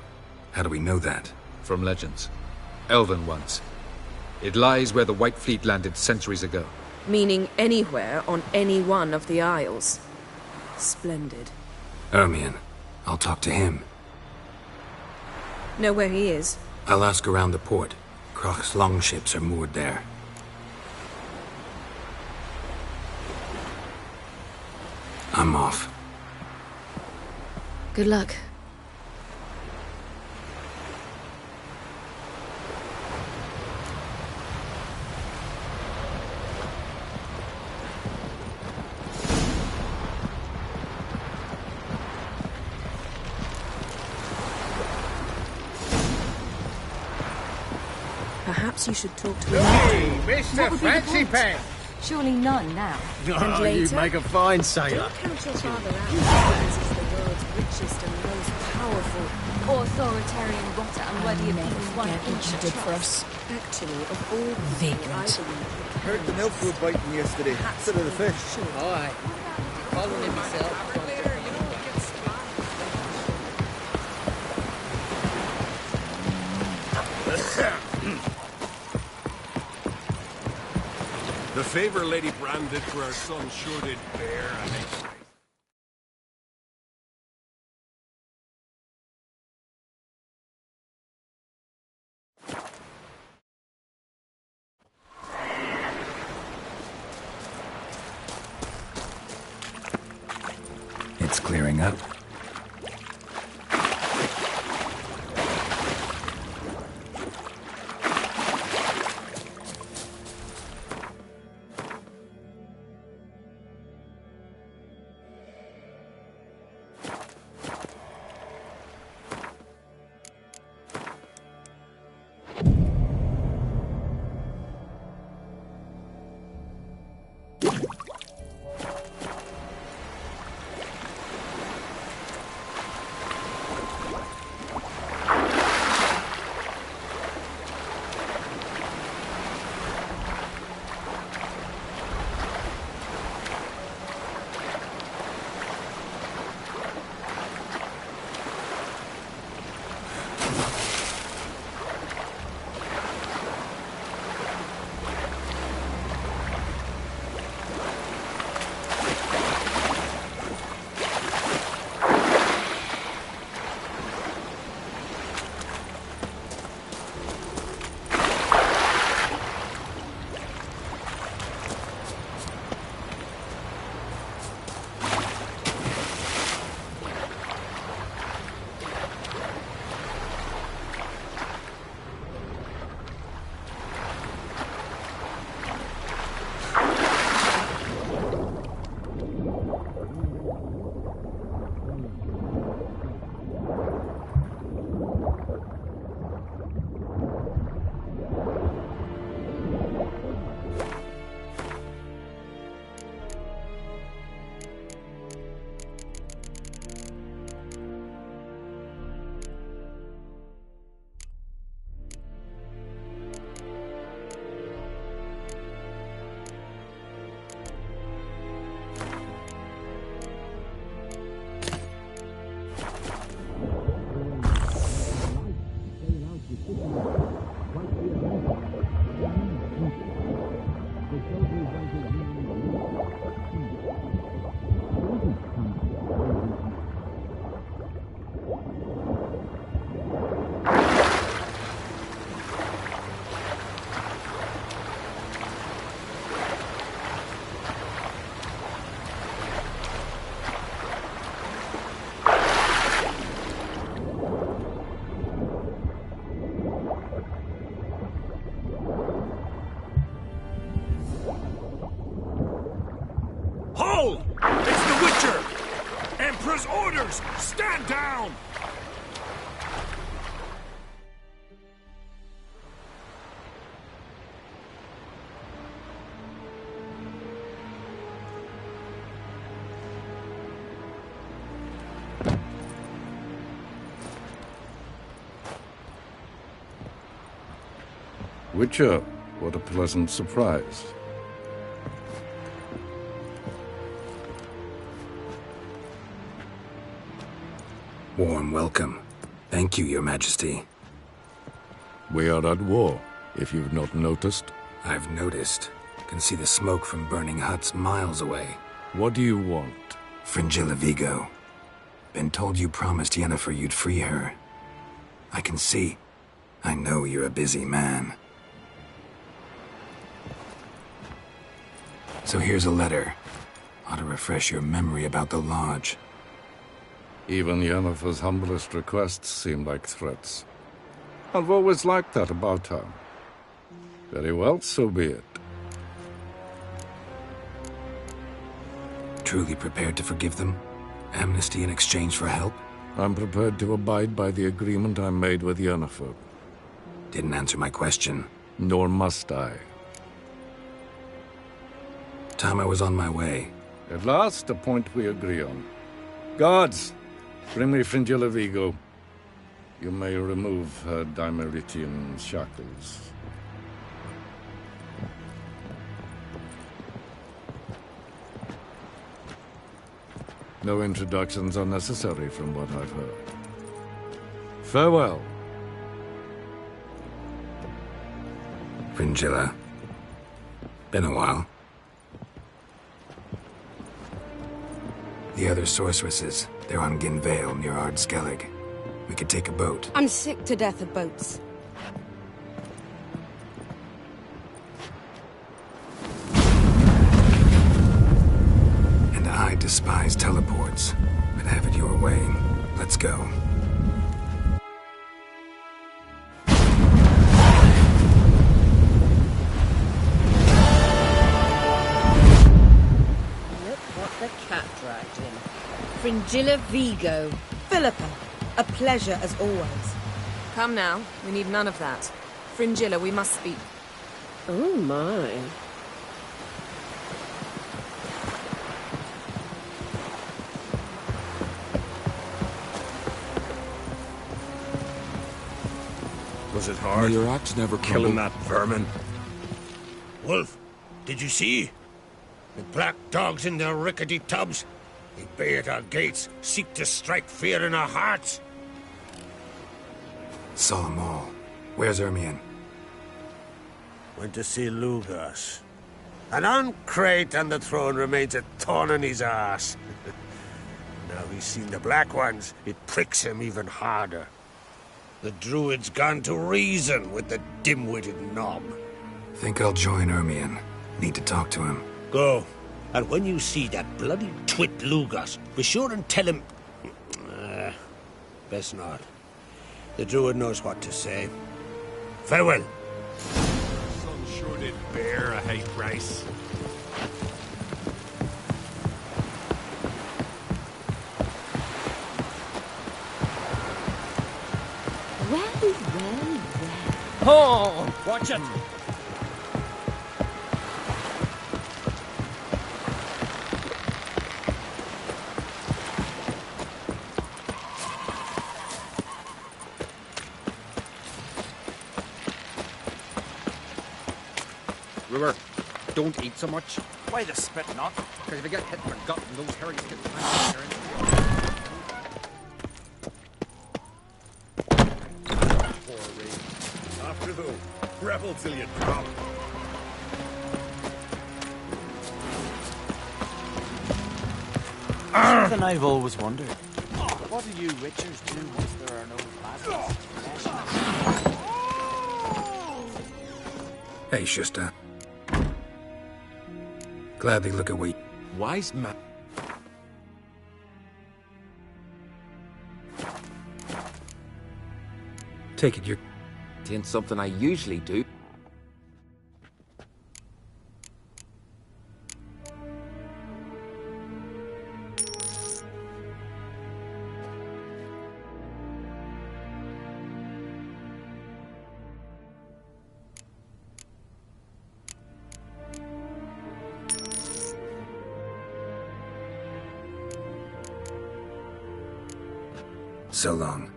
How do we know that? From legends. Elven ones. It lies where the White Fleet landed centuries ago. Meaning anywhere on any one of the Isles. Splendid. Ermion. I'll talk to him. Know where he is? I'll ask around the port. Croc's longships are moored there. I'm off. Good luck. Perhaps you should talk to him. Hey, Mr. Fancy Pants! Surely none now. And later, you'd make a fine sailor. don't count your father out because he's the world's richest and most powerful. Authoritarian rotter unworthy of even one inch of trust. Actually, of all Vagrant. Heard the milk was biting yesterday. Instead of the fish. Aye. Following him myself. The favor Lady Brand did for her son sure did bear an extra. It's clearing up. Hold! It's the Witcher! Emperor's orders! Stand down! Witcher, what a pleasant surprise. Warm welcome. Thank you, Your Majesty. We are at war, if you've not noticed. I've noticed. Can see the smoke from burning huts miles away. What do you want? Fringilla Vigo. Been told you promised Yennefer you'd free her. I can see. I know you're a busy man. So here's a letter. Ought to refresh your memory about the Lodge. Even Yennefer's humblest requests seem like threats. I've always liked that about her. Very well, so be it. Truly prepared to forgive them? Amnesty in exchange for help? I'm prepared to abide by the agreement I made with Yennefer. Didn't answer my question. Nor must I. Time I was on my way. At last, a point we agree on. Guards, bring me Fringilla Vigo. You may remove her Dimeritian shackles. No introductions are necessary from what I've heard. Farewell. Fringilla. Been a while. The other sorceresses, they're on Ginvale near Ardskellig. We could take a boat. I'm sick to death of boats. And I despise teleports. But have it your way. Let's go. Fringilla Vigo. Philippa, a pleasure as always. Come now, we need none of that. Fringilla, we must speak. Oh my. Was it hard? May your axe never Killing crumble. that vermin. Wolf, did you see? The black dogs in their rickety tubs. They bay at our gates, seek to strike fear in our hearts. Saw them all. Where's Ermion? Went to see Lugas. An uncrate on the throne remains a thorn in his ass. Now he's seen the Black Ones, it pricks him even harder. The druid's gone to reason with the dim-witted knob. Think I'll join Ermion. Need to talk to him. Go. And when you see that bloody twit Lugas, be sure and tell him... best not. The druid knows what to say. Farewell. Sun sure did bear a hate price. Well. Oh, watch it! River, don't eat so much. Why the spit not? Because if you get hit in the gut and those herrings get After the rebel till you drop. Something I've always wondered. What do you witchers do once there are no battles? Hey, Schuster. Gladly look at we. Wise man. Take it you're... It ain't something I usually do. So long.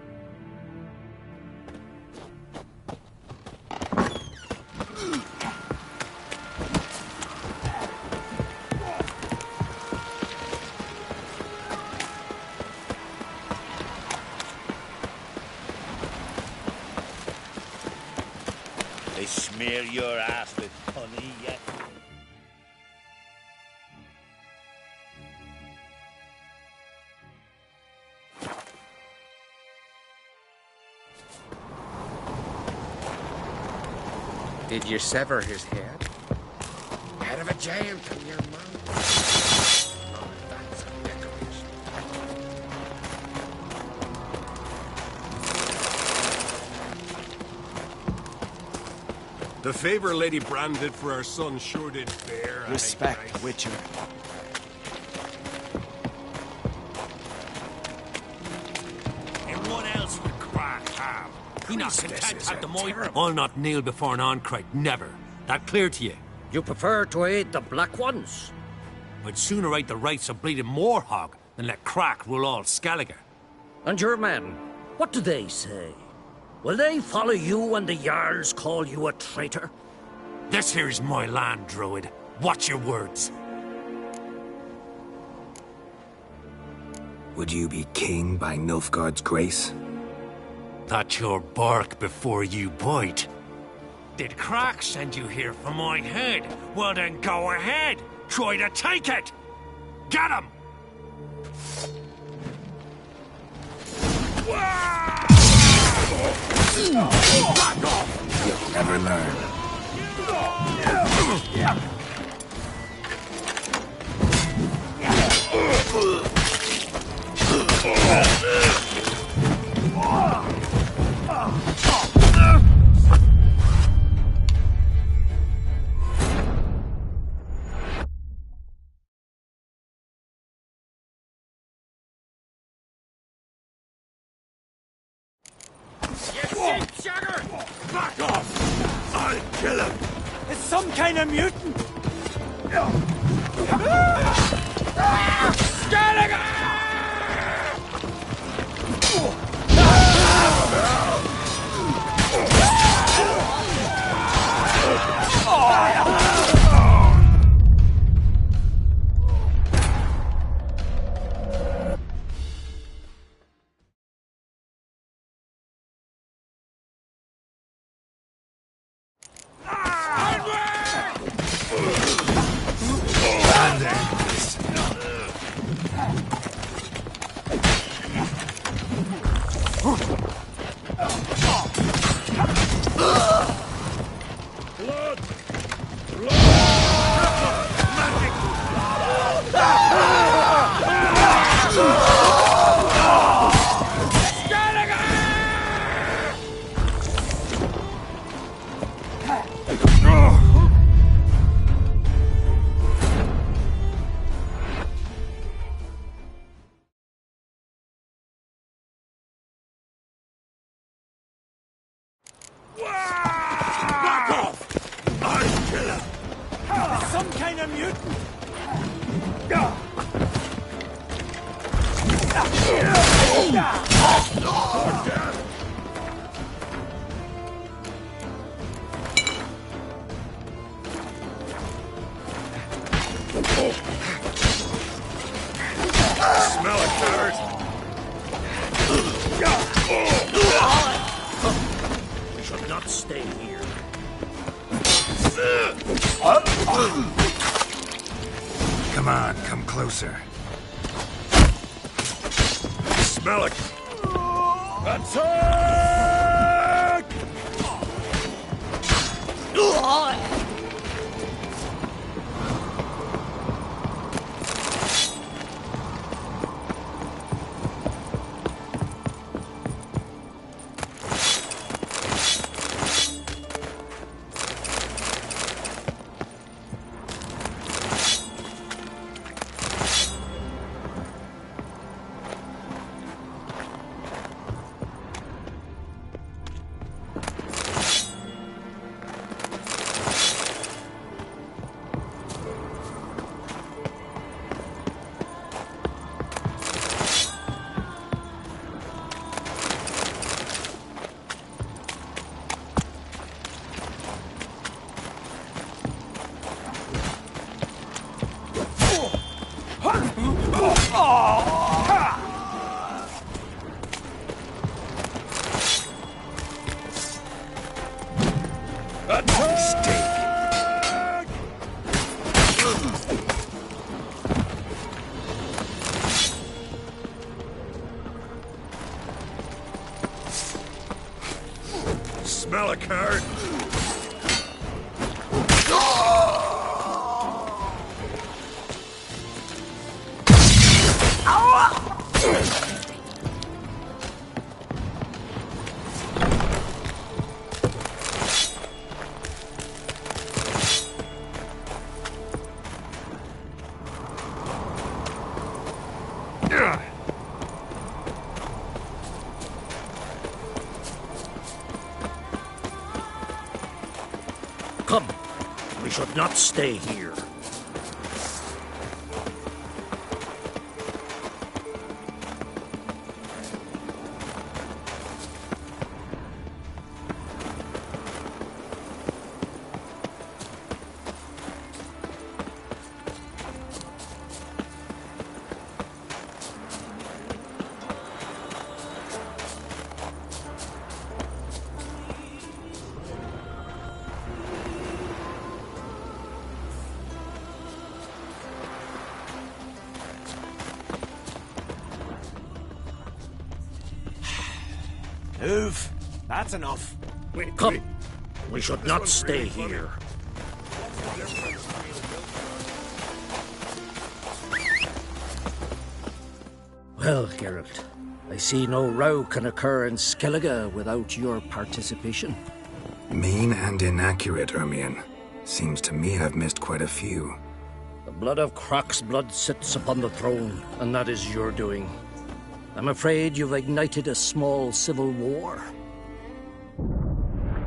They smear your ass with honey yet? Did you sever his head? Head of a giant in your mouth. Oh, that's a decoration. The favor Lady Brand did for our son sure did bear a Respect, hate price. Witcher. Everyone else would crack ham. He not content at the moit. I'll not kneel before an oncrite, never. That clear to you? You prefer to aid the Black Ones? I'd sooner aid the rights of bleeding Moorhog than let Crack rule all Skellige. And your men, what do they say? Will they follow you when the Jarls call you a traitor? This here's my land, Druid. Watch your words. Would you be king by Nilfgaard's grace? That's your bark before you bite. Did Crack send you here for my head? Well then go ahead. Try to take it. Get him! You'll never learn. Back off! I'll kill him! It's some kind of mutant! Back off! I'll kill him! It's some kind of mutant! Smell it, coward! We should not stay here. Come on, come closer. Smell it! Attack! Smell a card. We should not stay here. Move. That's enough. Come. We should not stay here. Well, Geralt, I see no row can occur in Skellige without your participation. Mean and inaccurate, Ermion. Seems to me I've missed quite a few. The blood of Croc's blood sits upon the throne, and that is your doing. I'm afraid you've ignited a small civil war.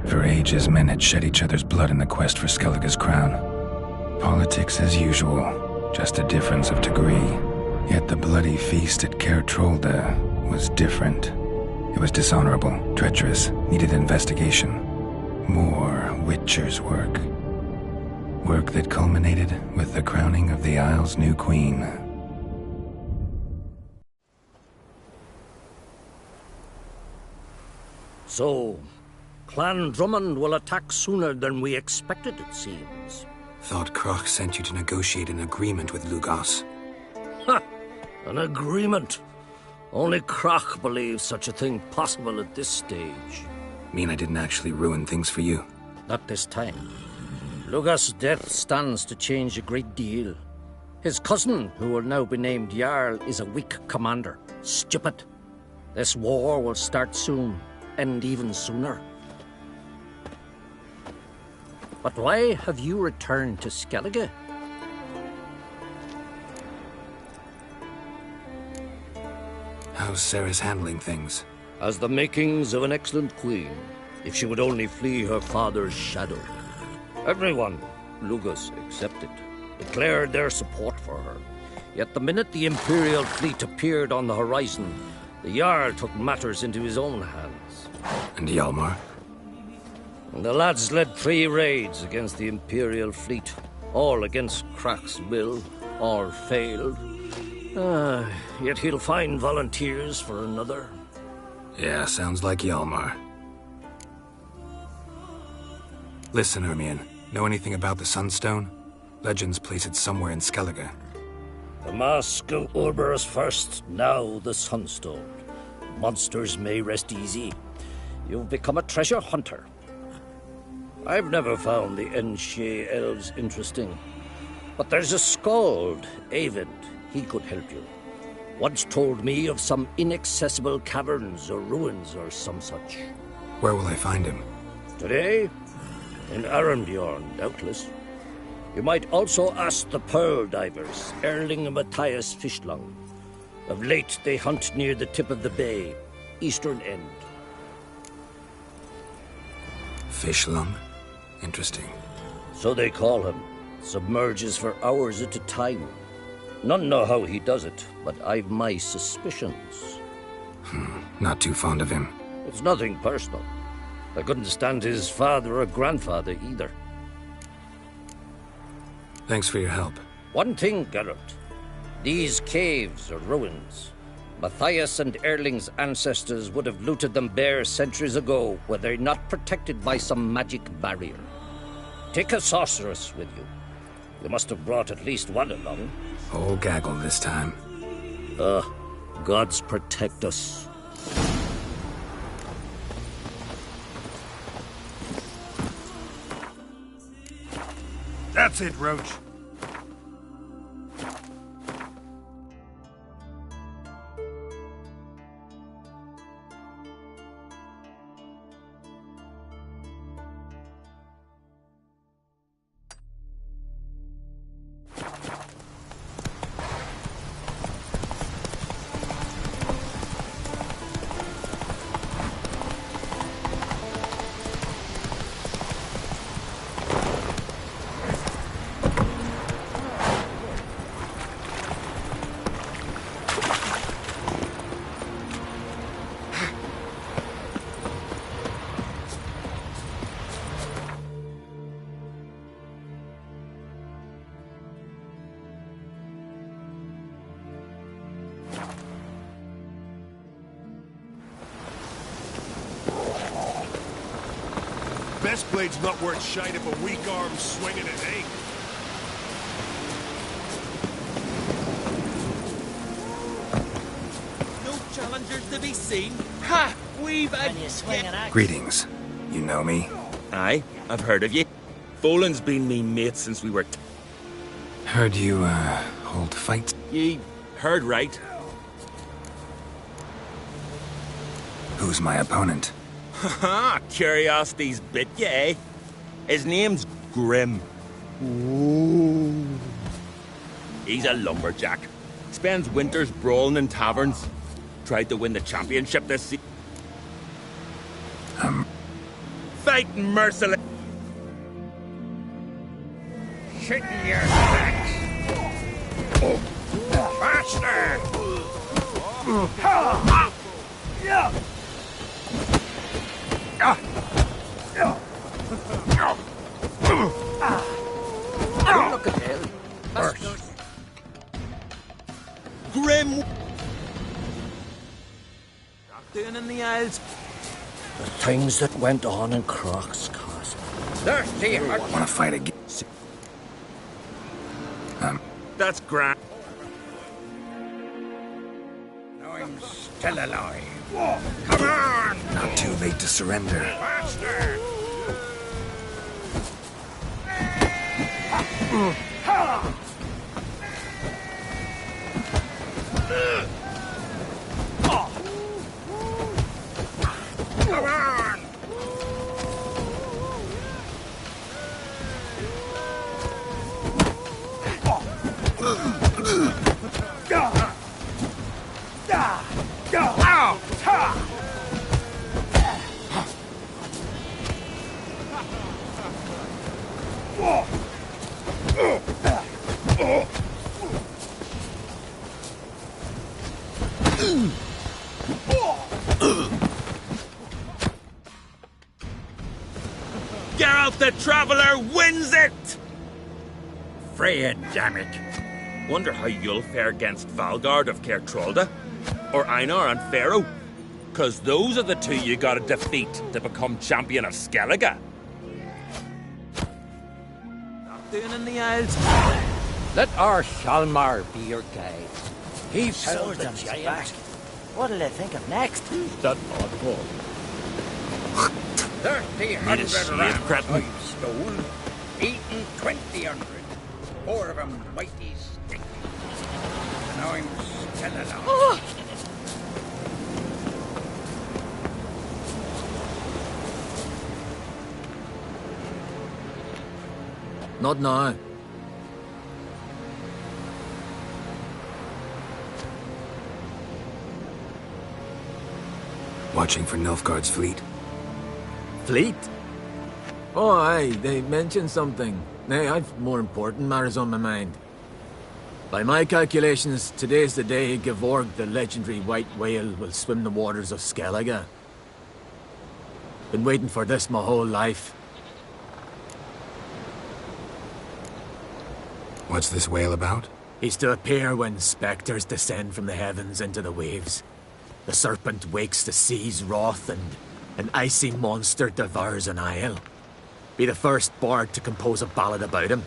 For ages, men had shed each other's blood in the quest for Skellige's crown. Politics as usual, just a difference of degree. Yet the bloody feast at Caer Trolda was different. It was dishonorable, treacherous, needed investigation. More Witcher's work. Work that culminated with the crowning of the Isle's new queen. So, Clan Drummond will attack sooner than we expected, it seems. Thought Croc sent you to negotiate an agreement with Lugos. Ha! An agreement? Only Croc believes such a thing possible at this stage. Mean I didn't actually ruin things for you? Not this time. Lugos' death stands to change a great deal. His cousin, who will now be named Jarl, is a weak commander. Stupid. This war will start soon. End even sooner. But why have you returned to Skellige? How's Sarah's handling things? Has the makings of an excellent queen, if she would only flee her father's shadow. Everyone, Lugos excepted, declared their support for her. Yet the minute the Imperial fleet appeared on the horizon, the Jarl took matters into his own hands. And Hjalmar? The lads led 3 raids against the Imperial fleet, all against Croc's will, all failed. Yet he'll find volunteers for another. Yeah, sounds like Hjalmar. Listen, Ermion, know anything about the Sunstone? Legends place it somewhere in Skellige. The Mask of Urberus first, now the Sunstone. Monsters may rest easy. You've become a treasure hunter. I've never found the Enshe elves interesting. But there's a skald, Avind. He could help you. Once told me of some inaccessible caverns or ruins or some such. Where will I find him? Today? In Arenbjorn, doubtless. You might also ask the Pearl Divers, Erling and Matthias Fishlung. Of late, they hunt near the tip of the bay, eastern end. Fishlung? Interesting. So they call him. Submerges for hours at a time. None know how he does it, but I've my suspicions. Not too fond of him. It's nothing personal. I couldn't stand his father or grandfather either. Thanks for your help. One thing, Geralt. These caves are ruins. Matthias and Erling's ancestors would have looted them bare centuries ago were they not protected by some magic barrier. Take a sorceress with you. You must have brought at least one along. Whole gaggle this time. Gods protect us. That's it, Roach. best blade's not worth shite if a weak arm's swinging it, eh? No challengers to be seen. Ha! We've a... Greetings. You know me? Aye, I've heard of you. Folan's been me mate since we were... Heard you, hold fights? Ye heard right. Who's my opponent? Haha, curiosity's bit ya, eh? His name's Grim. Ooh. He's a lumberjack. Spends winters brawling in taverns. Tried to win the championship this season. Fighting merciless. Shit in your backs. Faster! Look at him. Grim. Doing in the Isles. The things that went on in Croc's Castle. Thirsty hard. Wanna fight again? That's grand. Now I'm still alive. Come on! Not too late to surrender. Faster! Come on! Geralt the Traveler wins it! Freya, damn it. Wonder how you'll fare against Valgard of Caer Trolda? Or Einar and Pharaoh? 'Cause those are the two you gotta defeat to become champion of Skellige. Not doing in the Isles. Let our Hjalmar be your guide. He Sword felled the on his giant. back. What'll they think of next? That oddball. 300 shave, rams Cretin. I've stolen, eaten 200. 4 of them mighty stinky. And now I'm still alive. Not now. Watching for Nilfgaard's fleet? Fleet? Oh, aye, they mentioned something. Nay, I've more important matters on my mind. By my calculations, today's the day Gevorg, the legendary white whale, will swim the waters of Skellige. Been waiting for this my whole life. What's this whale about? He's to appear when spectres descend from the heavens into the waves. The serpent wakes the sea's wrath, and an icy monster devours an isle. Be the first bard to compose a ballad about him.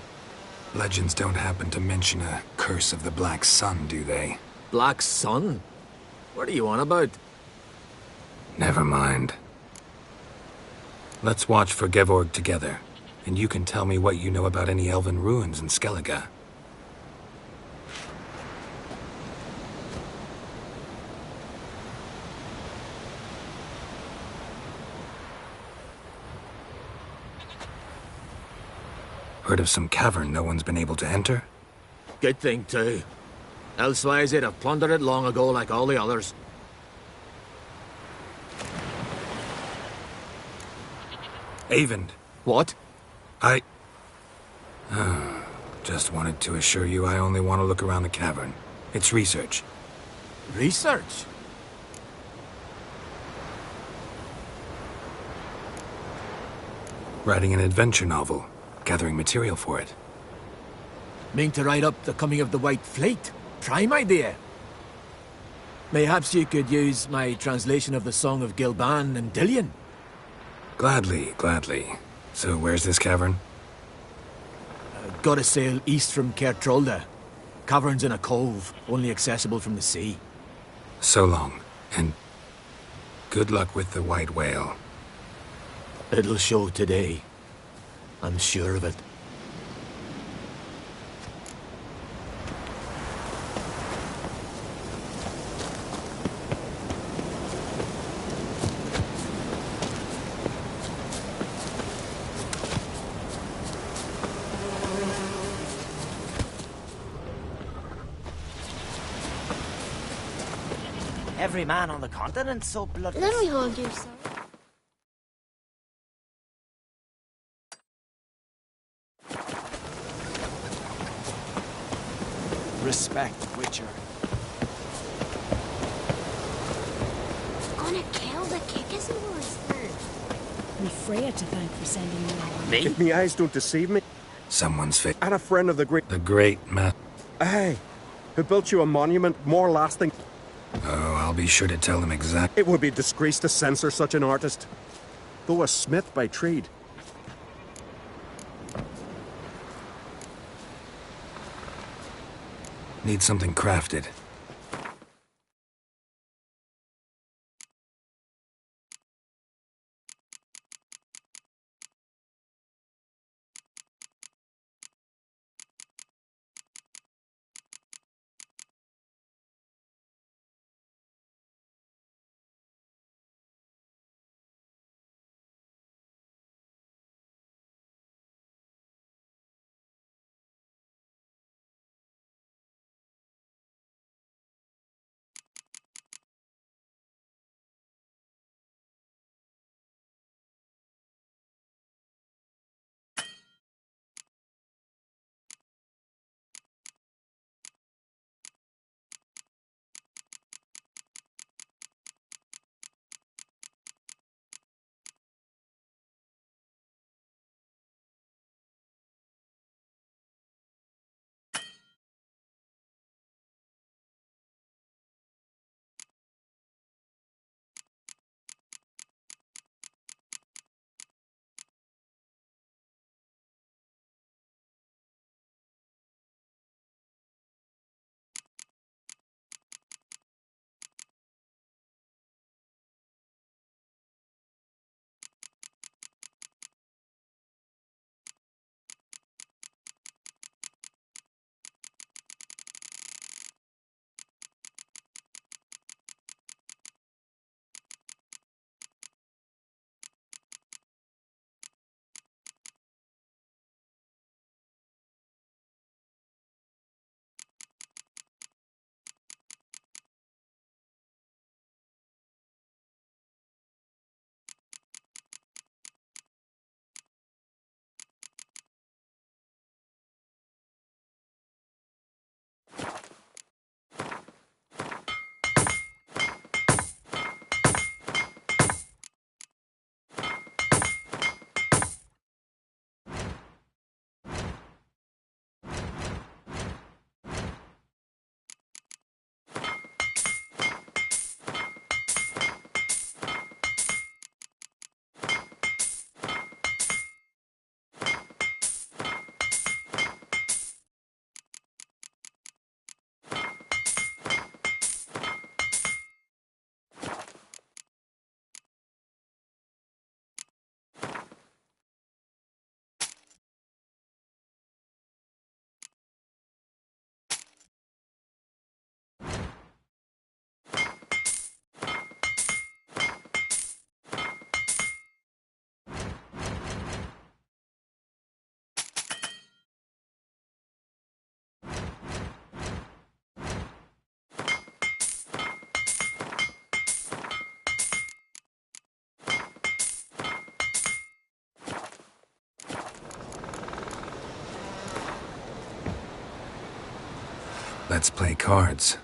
Legends don't happen to mention a curse of the Black Sun, do they? Black Sun? What are you on about? Never mind. Let's watch for Gevorg together, and you can tell me what you know about any elven ruins in Skellige. Heard of some cavern no one's been able to enter? Good thing, too. Elsewise, they'd have plundered it long ago like all the others. Avend. What? Just wanted to assure you I only want to look around the cavern. It's research. Research? Writing an adventure novel. Gathering material for it. Mean to write up the coming of the White Fleet? Prime idea. Mayhaps you could use my translation of the Song of Gilban and Dillion. Gladly, gladly. So where's this cavern? Gotta sail east from Kertrolda. Cavern's in a cove, only accessible from the sea. So long, and good luck with the white whale. It'll show today. I'm sure of it. Every man on the continent's so bloodless. Let me hold you, sir. Respect, Witcher. Gonna kill the kickers who was third. We've Freya to thank for sending you along. Me? If me eyes don't deceive me. Someone's fit. And a friend of the great... The great man. Aye. Who built you a monument more lasting... Oh, I'll be sure to tell them exactly. It would be disgrace to censor such an artist. Though a smith by trade. Need something crafted. Let's play cards.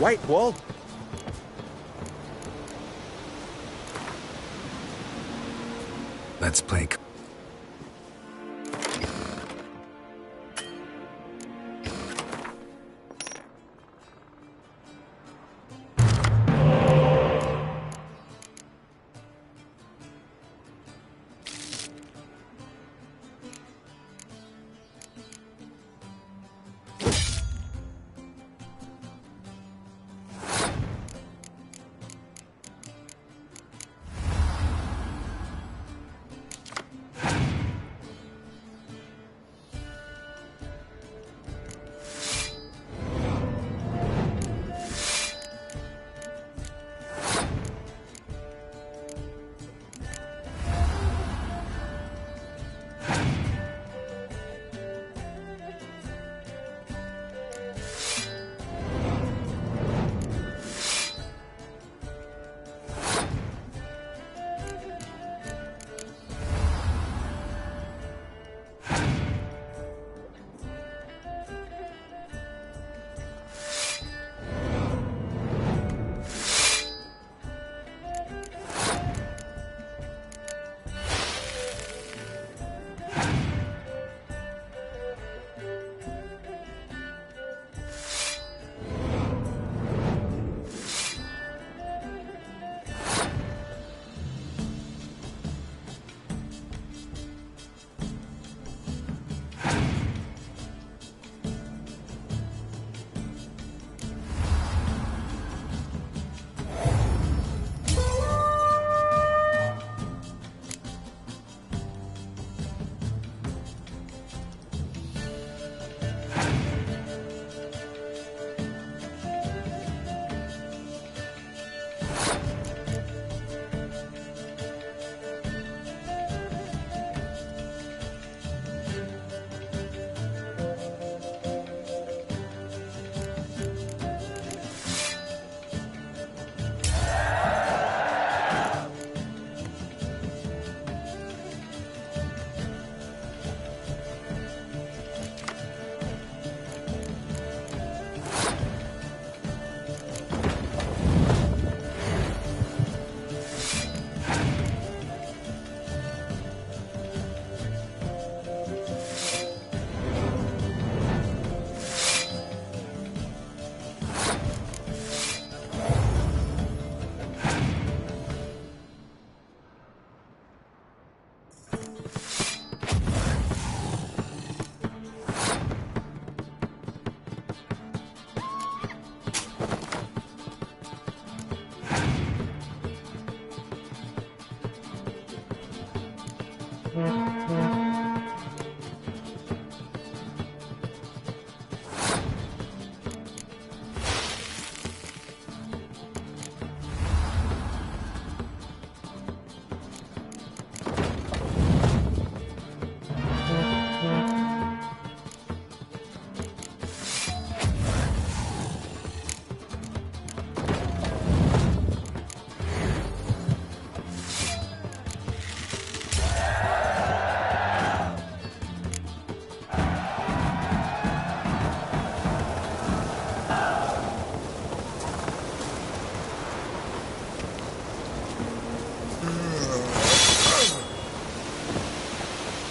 Right, Walt? Let's play.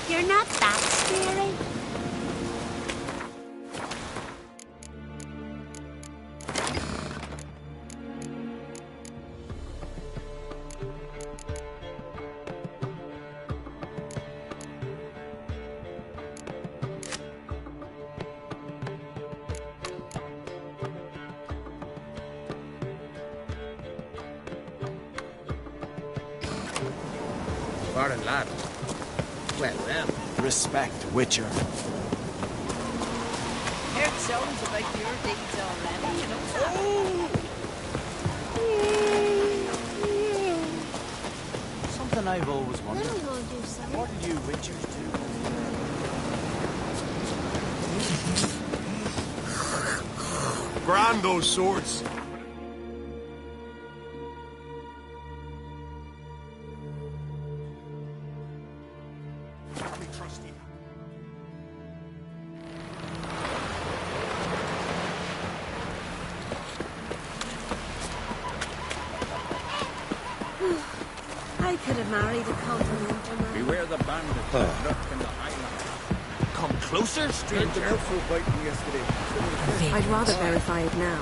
You're not that scary. Foreign lad. Well, well. Respect, Witcher. Heard songs about your deeds already, you know. Something I've always wondered. Let him hold you, son. What do you Witchers do? Grind those swords. I could have married a continental man. Beware the bandits that lurk in the highlands. Come closer, stranger. I'd rather verify it now.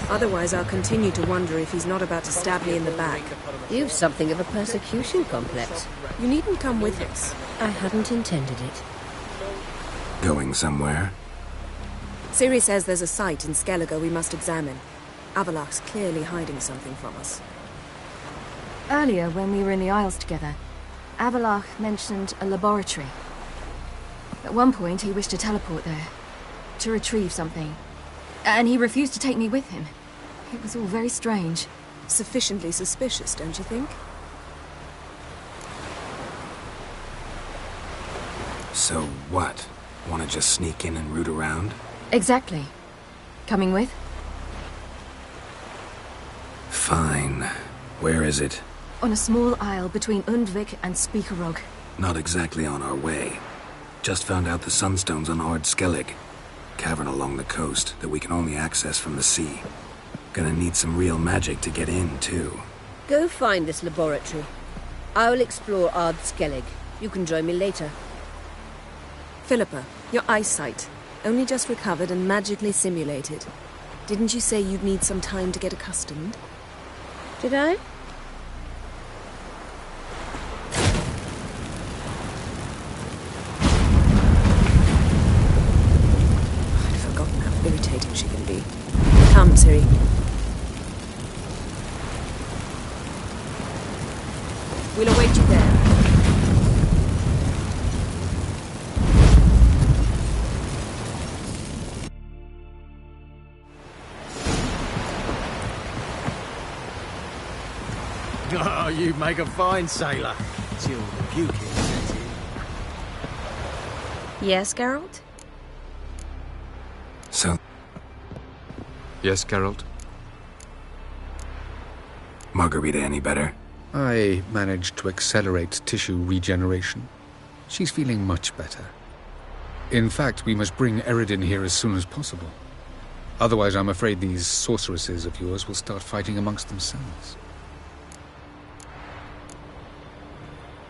Otherwise, I'll continue to wonder if he's not about to stab me in the back. You've something of a persecution complex. You needn't come with us. I hadn't intended it. Going somewhere? Ciri says there's a site in Skellige we must examine. Avalach's clearly hiding something from us. Earlier, when we were in the Isles together, Avalach mentioned a laboratory. At one point, he wished to teleport there, to retrieve something. And he refused to take me with him. It was all very strange. Sufficiently suspicious, don't you think? So what? Want to just sneak in and root around? Exactly. Coming with? Fine. Where is it? On a small isle between Undvik and Speakerog. Not exactly on our way. Just found out the sunstone's on Ard Skellig. Cavern along the coast that we can only access from the sea. Gonna need some real magic to get in, too. Go find this laboratory. I'll explore Ard Skellig. You can join me later. Philippa, your eyesight. Only just recovered and magically simulated. Didn't you say you'd need some time to get accustomed? Did I? I'd forgotten how irritating she can be. Come, Ciri. We'll await you there. Oh, you make a fine sailor. Till the puking sets in. Yes, Geralt? So... Yes, Geralt? Margarita any better? I managed to accelerate tissue regeneration. She's feeling much better. In fact, we must bring Eredin here as soon as possible. Otherwise, I'm afraid these sorceresses of yours will start fighting amongst themselves.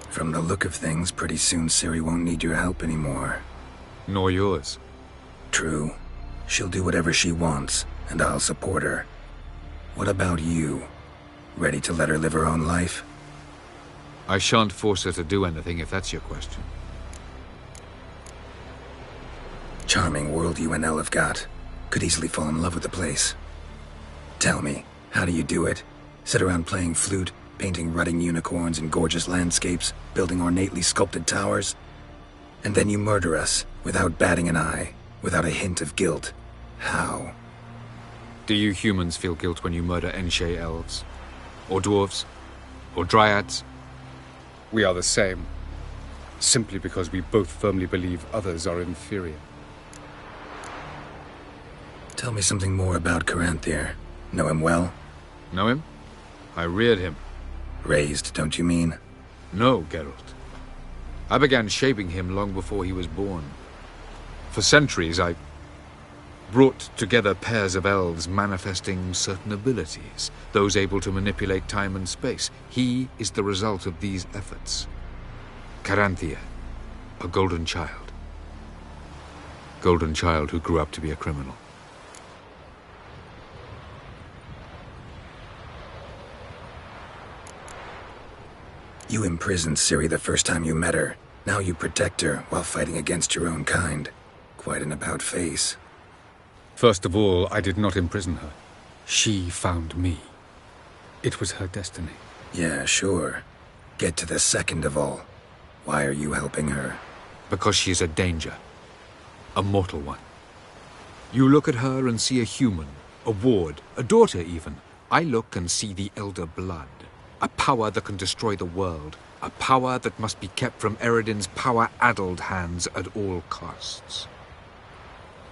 From the look of things, pretty soon Ciri won't need your help anymore. Nor yours. True. She'll do whatever she wants, and I'll support her. What about you? Ready to let her live her own life? I shan't force her to do anything, if that's your question. Charming world you and Elle have got. Could easily fall in love with the place. Tell me, how do you do it? Sit around playing flute, painting rutting unicorns and gorgeous landscapes, building ornately sculpted towers? And then you murder us, without batting an eye, without a hint of guilt. How? Do you humans feel guilt when you murder Enshe elves? Or dwarves? Or dryads? We are the same. Simply because we both firmly believe others are inferior. Tell me something more about Caranthir. Know him well? Know him? I reared him. Raised, don't you mean? No, Geralt. I began shaping him long before he was born. For centuries, I brought together pairs of elves manifesting certain abilities, those able to manipulate time and space. He is the result of these efforts. Caranthir, a golden child. Golden child who grew up to be a criminal. You imprisoned Ciri the first time you met her. Now you protect her while fighting against your own kind. Quite an about-face. First of all, I did not imprison her. She found me. It was her destiny. Yeah, sure. Get to the second of all. Why are you helping her? Because she is a danger. A mortal one. You look at her and see a human, a ward, a daughter even. I look and see the Elder Blood. A power that can destroy the world. A power that must be kept from Eredin's power-addled hands at all costs.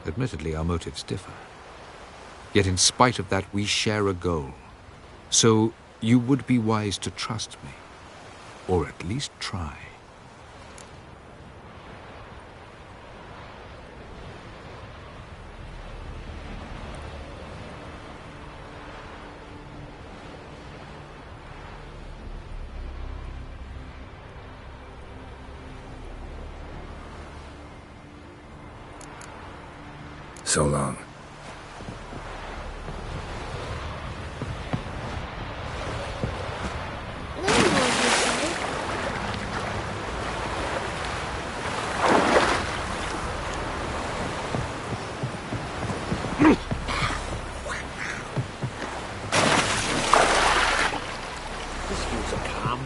Admittedly, our motives differ. Yet in spite of that, we share a goal. So you would be wise to trust me. Or at least try. So long.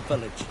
Village.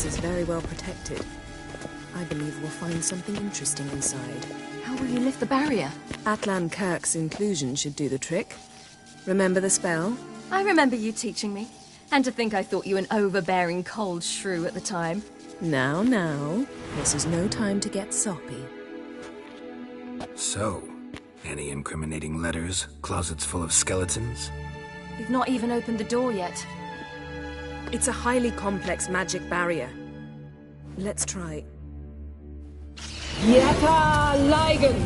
Is very well protected. I believe we'll find something interesting inside. How will you lift the barrier? Atlan Kirk's inclusion should do the trick. Remember the spell? I remember you teaching me. And to think I thought you an overbearing cold shrew at the time. Now. This is no time to get soppy. So, any incriminating letters? Closets full of skeletons? We've not even opened the door yet. It's a highly complex magic barrier. Let's try. Yeta Ligen!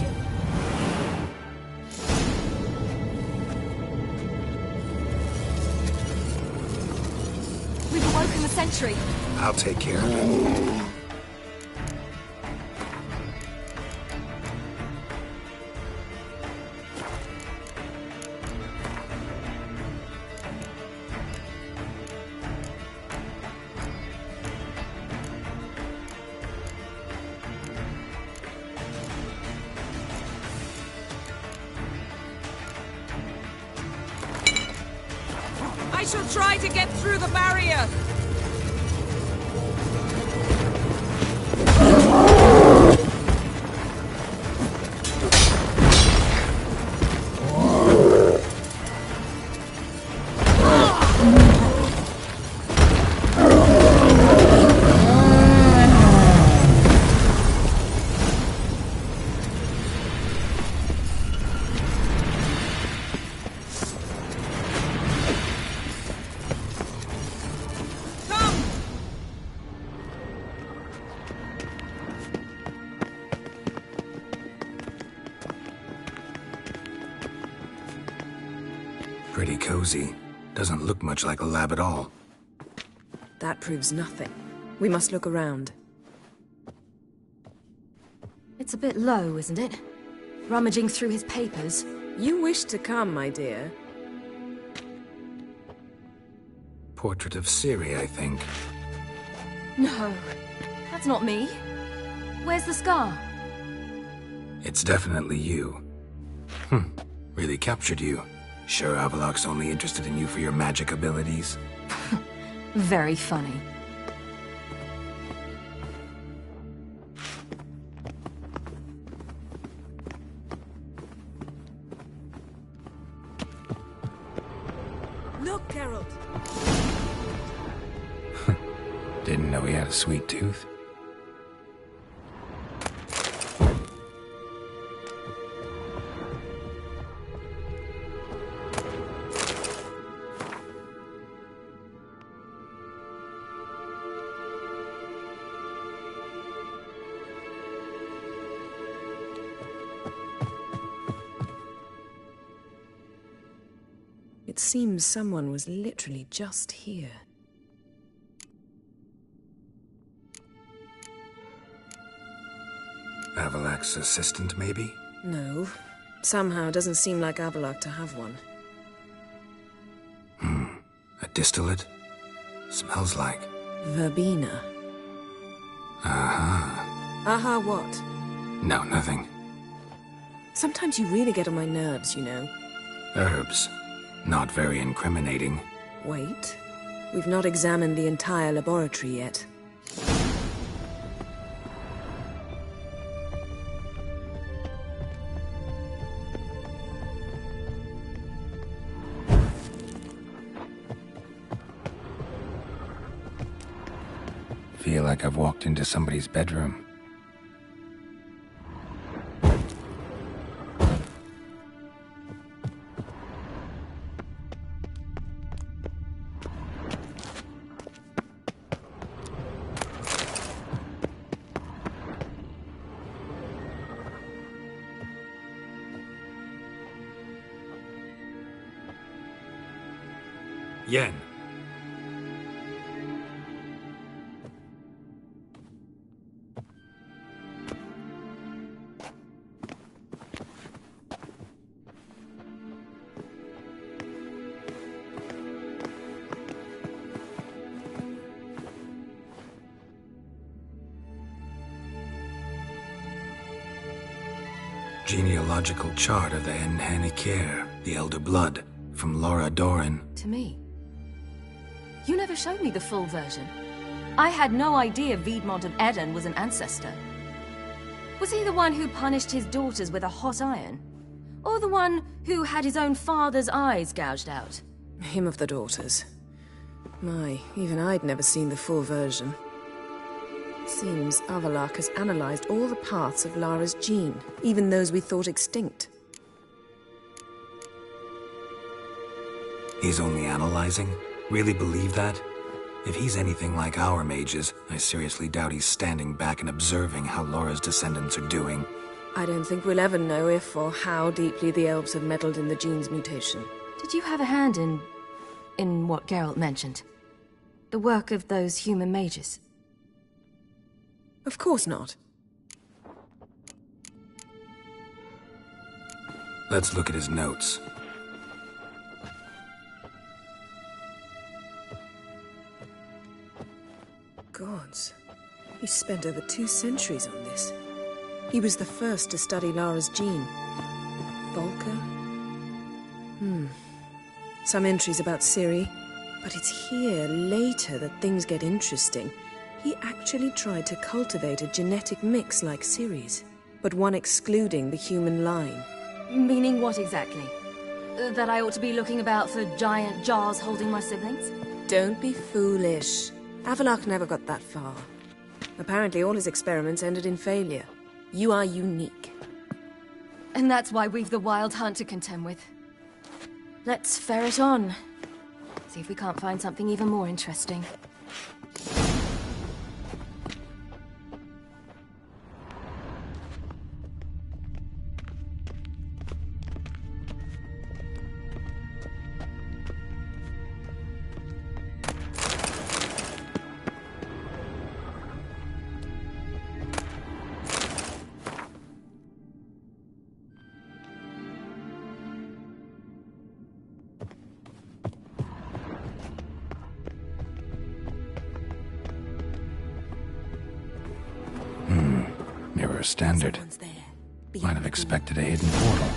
We've awoken the sentry. I'll take care of it. I shall try to get through the barrier! Pretty cozy. Doesn't look much like a lab at all. That proves nothing. We must look around. It's a bit low, isn't it? Rummaging through his papers. You wish to come, my dear. Portrait of Ciri, I think. No, that's not me. Where's the scar? It's definitely you. Really captured you. Sure Avalok's only interested in you for your magic abilities? Very funny. Look, Geralt! Didn't know he had a sweet tooth. It seems someone was literally just here. Avalok's assistant, maybe? No. Somehow it doesn't seem like Avalok to have one. A distillate? Smells like... Verbena. Aha. Aha what? No, nothing. Sometimes you really get on my nerves, you know. Herbs. Not very incriminating. Wait. We've not examined the entire laboratory yet. Feel like I've walked into somebody's bedroom. Yen. Genealogical chart of the Enhanikir, the Elder Blood, from Laura Doran. To me. You never showed me the full version. I had no idea Viedmont of Eden was an ancestor. Was he the one who punished his daughters with a hot iron? Or the one who had his own father's eyes gouged out? Him of the daughters. My, even I'd never seen the full version. Seems Avallac'h has analyzed all the paths of Lara's gene, even those we thought extinct. He's only analyzing? Really believe that? If he's anything like our mages, I seriously doubt he's standing back and observing how Laura's descendants are doing. I don't think we'll ever know if or how deeply the elves have meddled in the gene's mutation. Did you have a hand in what Geralt mentioned? The work of those human mages? Of course not. Let's look at his notes. Gods. He spent over 2 centuries on this. He was the first to study Lara's gene. Volker? Some entries about Ciri. But it's here, later, that things get interesting. He actually tried to cultivate a genetic mix like Ciri's, but one excluding the human line. Meaning what exactly? That I ought to be looking about for giant jars holding my siblings? Don't be foolish. Avallac'h never got that far. Apparently all his experiments ended in failure. You are unique. And that's why we've the Wild Hunt to contend with. Let's ferret on. See if we can't find something even more interesting. Mirror standard. Might have expected a hidden portal.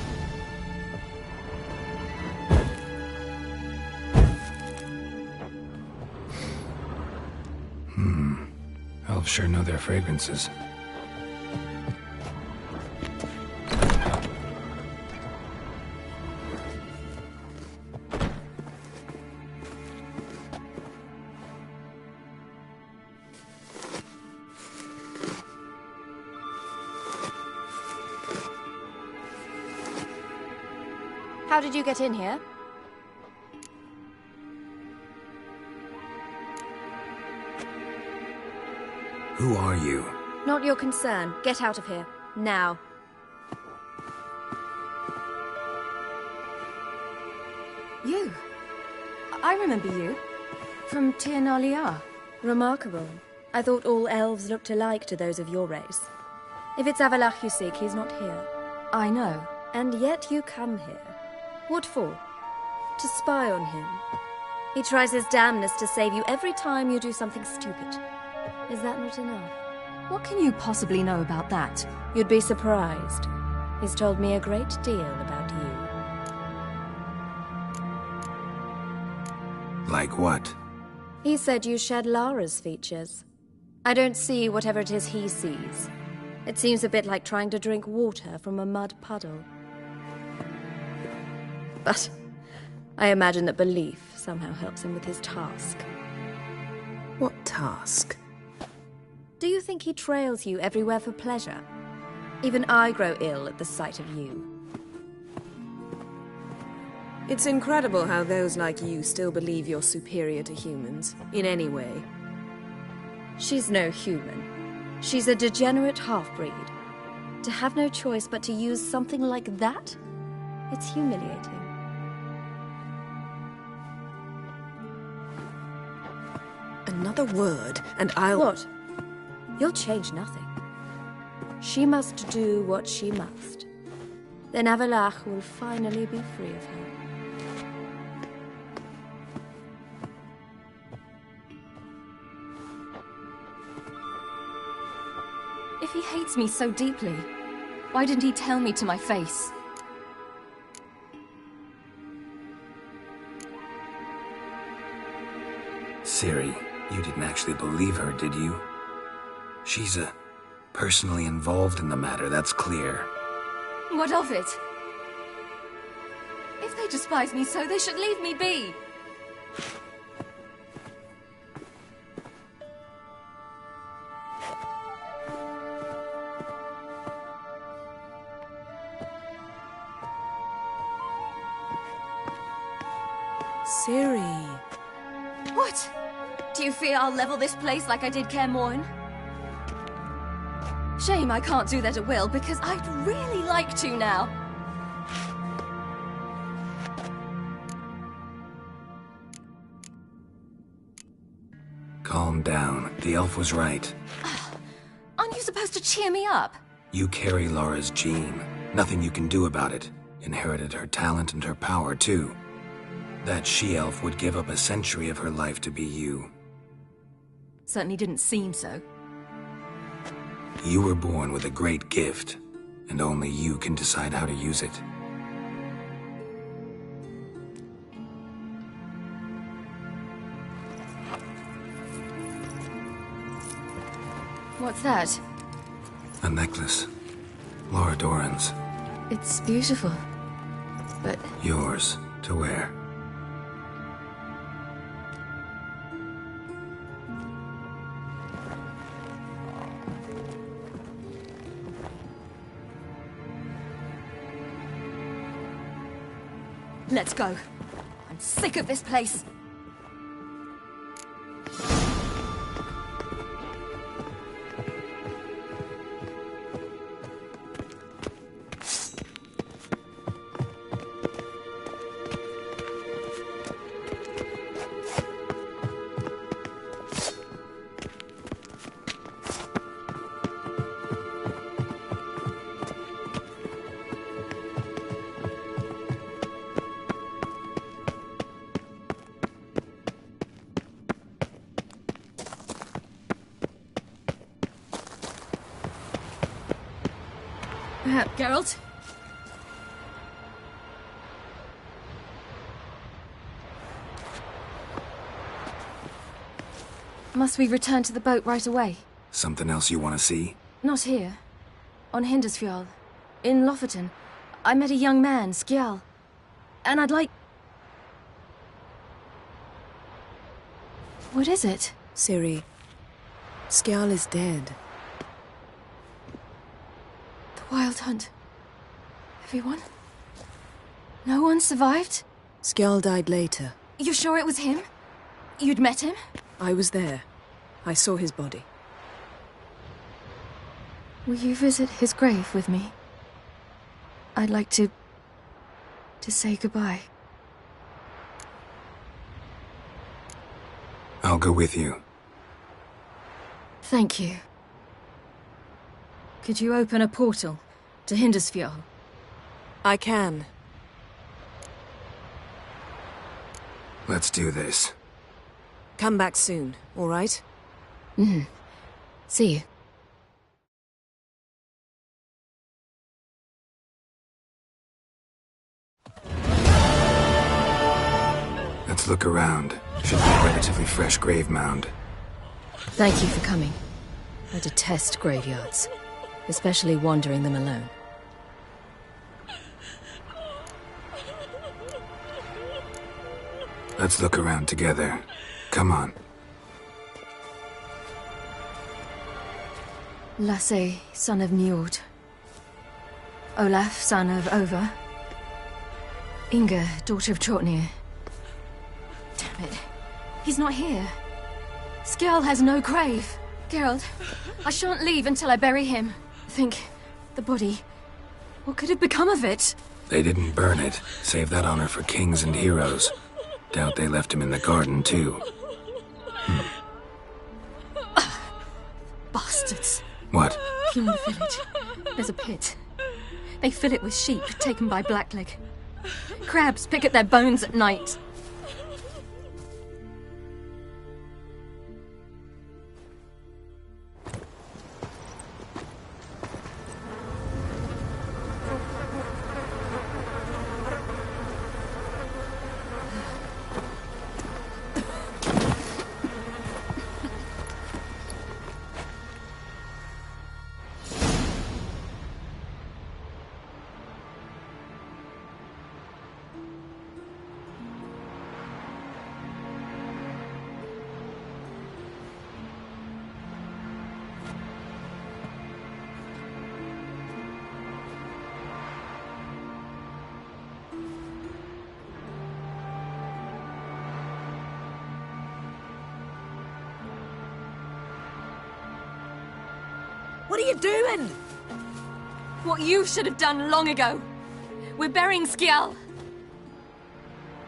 Elves sure know their fragrances. How did you get in here? Who are you? Not your concern. Get out of here. Now. You. I remember you. From Tir na Liar. Remarkable. I thought all elves looked alike to those of your race. If it's Avallac'h you seek, he's not here. I know. And yet you come here. What for? To spy on him. He tries his damnedest to save you every time you do something stupid. Is that not enough? What can you possibly know about that? You'd be surprised. He's told me a great deal about you. Like what? He said you shared Lara's features. I don't see whatever it is he sees. It seems a bit like trying to drink water from a mud puddle. But I imagine that belief somehow helps him with his task. What task? Do you think he trails you everywhere for pleasure? Even I grow ill at the sight of you. It's incredible how those like you still believe you're superior to humans, in any way. She's no human. She's a degenerate half-breed. To have no choice but to use something like that? It's humiliating. Another word, and I'll... What? You'll change nothing. She must do what she must. Then Avallac'h will finally be free of her. If he hates me so deeply, why didn't he tell me to my face? Ciri, you didn't actually believe her, did you? She's personally involved in the matter, that's clear. What of it? If they despise me so, they should leave me be. Ciri. What? Do you fear I'll level this place like I did Kaer Morhen? Shame I can't do that at will, because I'd really like to now. Calm down. The elf was right. Aren't you supposed to cheer me up? You carry Lara's gene. Nothing you can do about it. Inherited her talent and her power, too. That she-elf would give up a century of her life to be you. Certainly didn't seem so. You were born with a great gift, and only you can decide how to use it. What's that? A necklace. Lara Doran's. It's beautiful, but... Yours to wear. Let's go. I'm sick of this place. Geralt? Must we return to the boat right away? Something else you want to see? Not here. On Hindersfjall. In Lofoten. I met a young man, Skjal. And I'd like... What is it? Ciri, Skjal is dead. The Wild Hunt. Everyone? No one survived? Skjal died later. You sure it was him? You'd met him? I was there. I saw his body. Will you visit his grave with me? I'd like to say goodbye. I'll go with you. Thank you. Could you open a portal to Hindersfjall? I can. Let's do this. Come back soon, all right? See you. Let's look around. Should be a relatively fresh grave mound. Thank you for coming. I detest graveyards, especially wandering them alone. Let's look around together. Come on. Lasse, son of Njord. Olaf, son of Over. Inga, daughter of Trotnir. Damn it. He's not here. Skjall has no grave. Geralt, I shan't leave until I bury him. Think, the body. What could have become of it? They didn't burn it. Save that honor for kings and heroes. Doubt they left him in the garden, too. Bastards. What? In the village, there's a pit. They fill it with sheep taken by Blackleg. Crabs pick at their bones at night. What are you doing? What you should have done long ago. We're burying Skjall.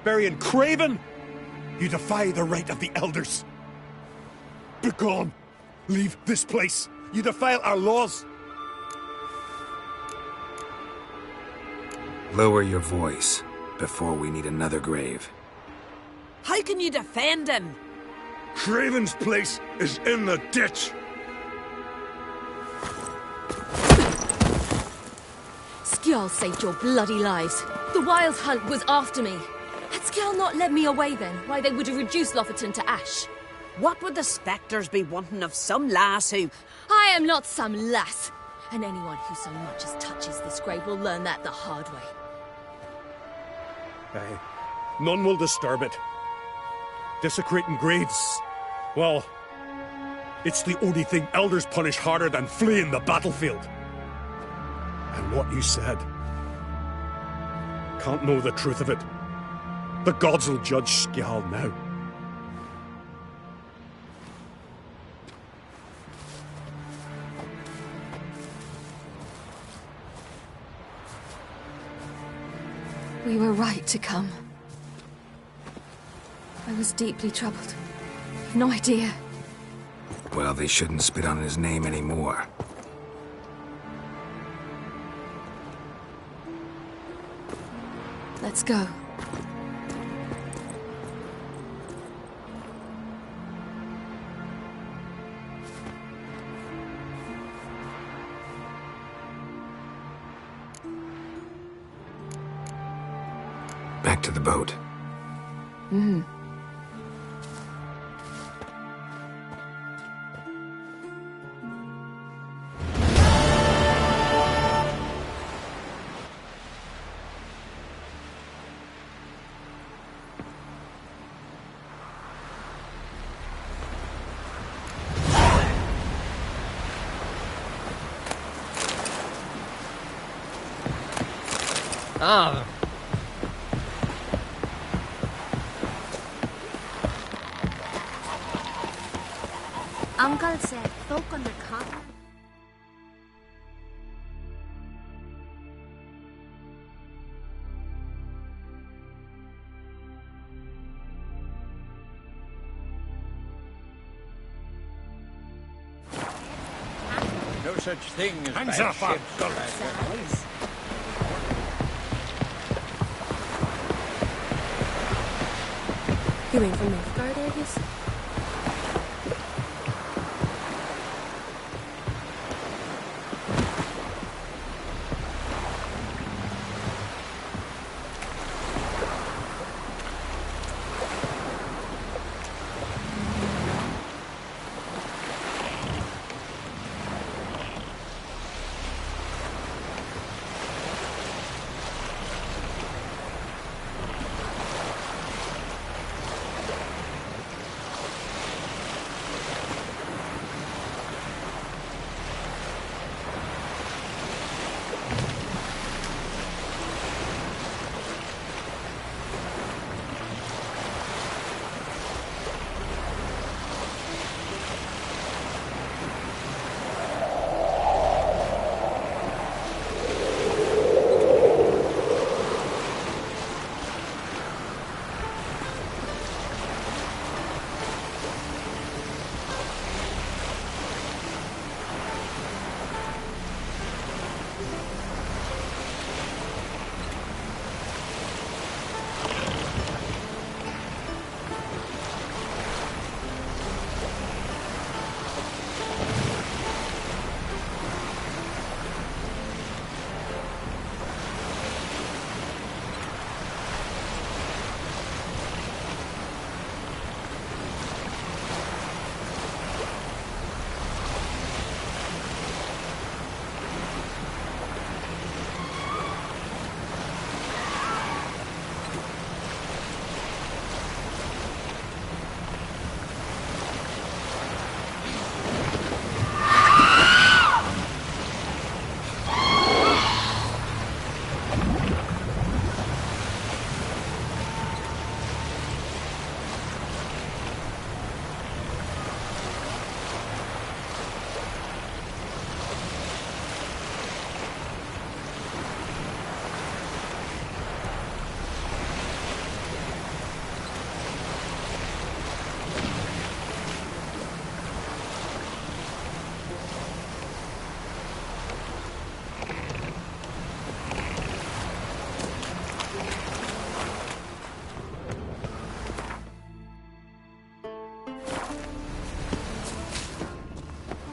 Burying Craven? You defy the right of the elders. Begone! Leave this place! You defile our laws! Lower your voice before we need another grave. How can you defend him? Craven's place is in the ditch! Skjall saved your bloody lives. The Wild Hunt was after me. Had Skjall not led me away then, why they would have reduced Lofoten to ash. What would the spectres be wanting of some lass who... I am not some lass. And anyone who so much as touches this grave will learn that the hard way. Aye. None will disturb it. Desecrating graves, well, it's the only thing elders punish harder than fleeing the battlefield. And what you said, can't know the truth of it. The gods will judge Skjall now. We were right to come. I was deeply troubled. I've no idea. Well, they shouldn't spit on his name anymore. Let's go. Back to the boat. Mm-hmm. Ah. Uncle said folk on the continent. No such thing as Hands bad off our ships. guns. You mean from Nilfgaard, Aegis?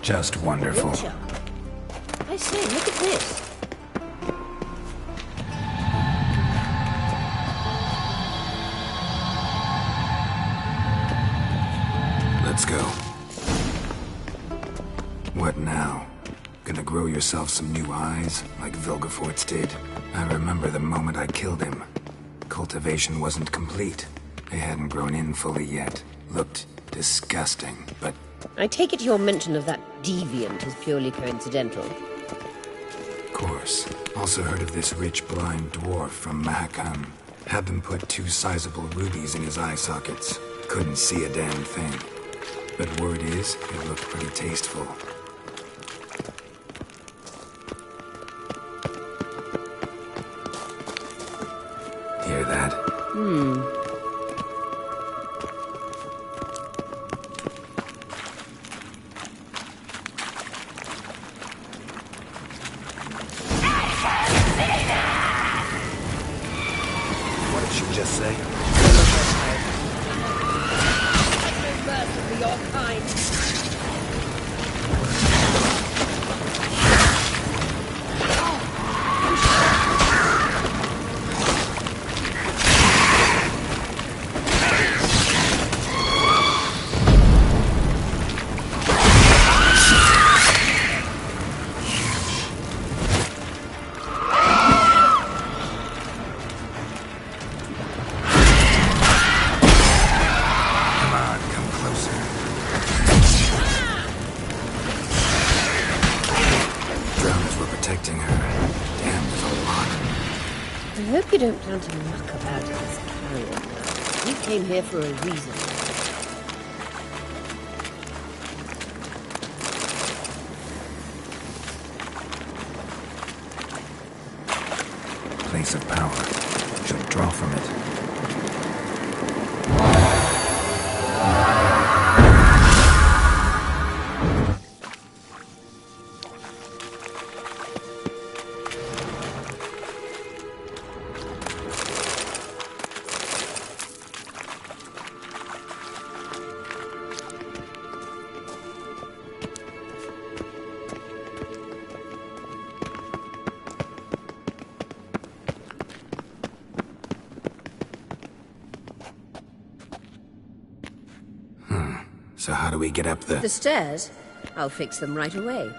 Just wonderful. Witcher. I say, look at this. Let's go. What now? Gonna grow yourself some new eyes, like Vilgefortz did? I remember the moment I killed him. Cultivation wasn't complete. They hadn't grown in fully yet. Looked disgusting, but... I take it your mention of that deviant is purely coincidental. Of course. Also heard of this rich blind dwarf from Mahakam. Had them put 2 sizable rubies in his eye sockets. Couldn't see a damn thing. But word is, it looked pretty tasteful. Hear that? What did she just say? For your kind. I hope you don't plan to muck about in this carrion now. You came here for a reason. Place of power. Should draw from it. So how do we get up the... The stairs? I'll fix them right away.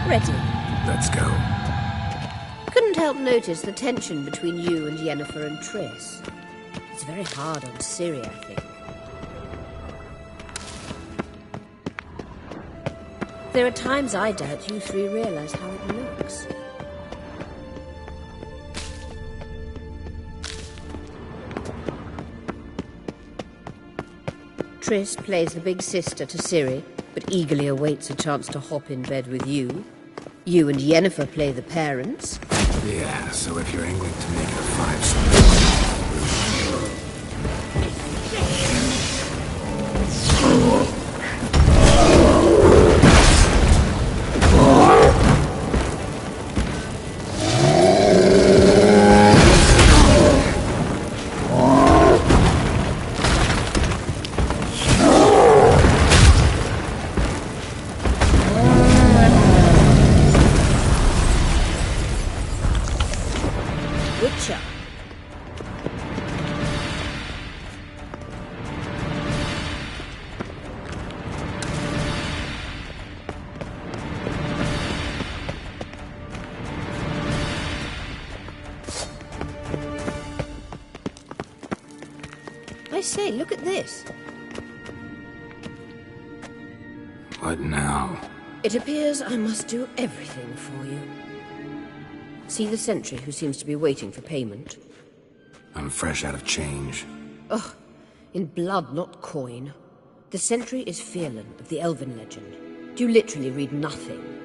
Ready. Let's go. Couldn't help notice the tension between you and Yennefer and Triss. It's very hard on Ciri, I think. There are times I doubt you three realize how it looks. Triss plays the big sister to Ciri, but eagerly awaits a chance to hop in bed with you. You and Yennefer play the parents. Yeah, so if you're angling to make it a 5-star... I say, look at this. What now? It appears I must do everything for you. See the sentry who seems to be waiting for payment? I'm fresh out of change. Ugh, in blood, not coin. The sentry is Fearlan of the Elven legend. Do you literally read nothing?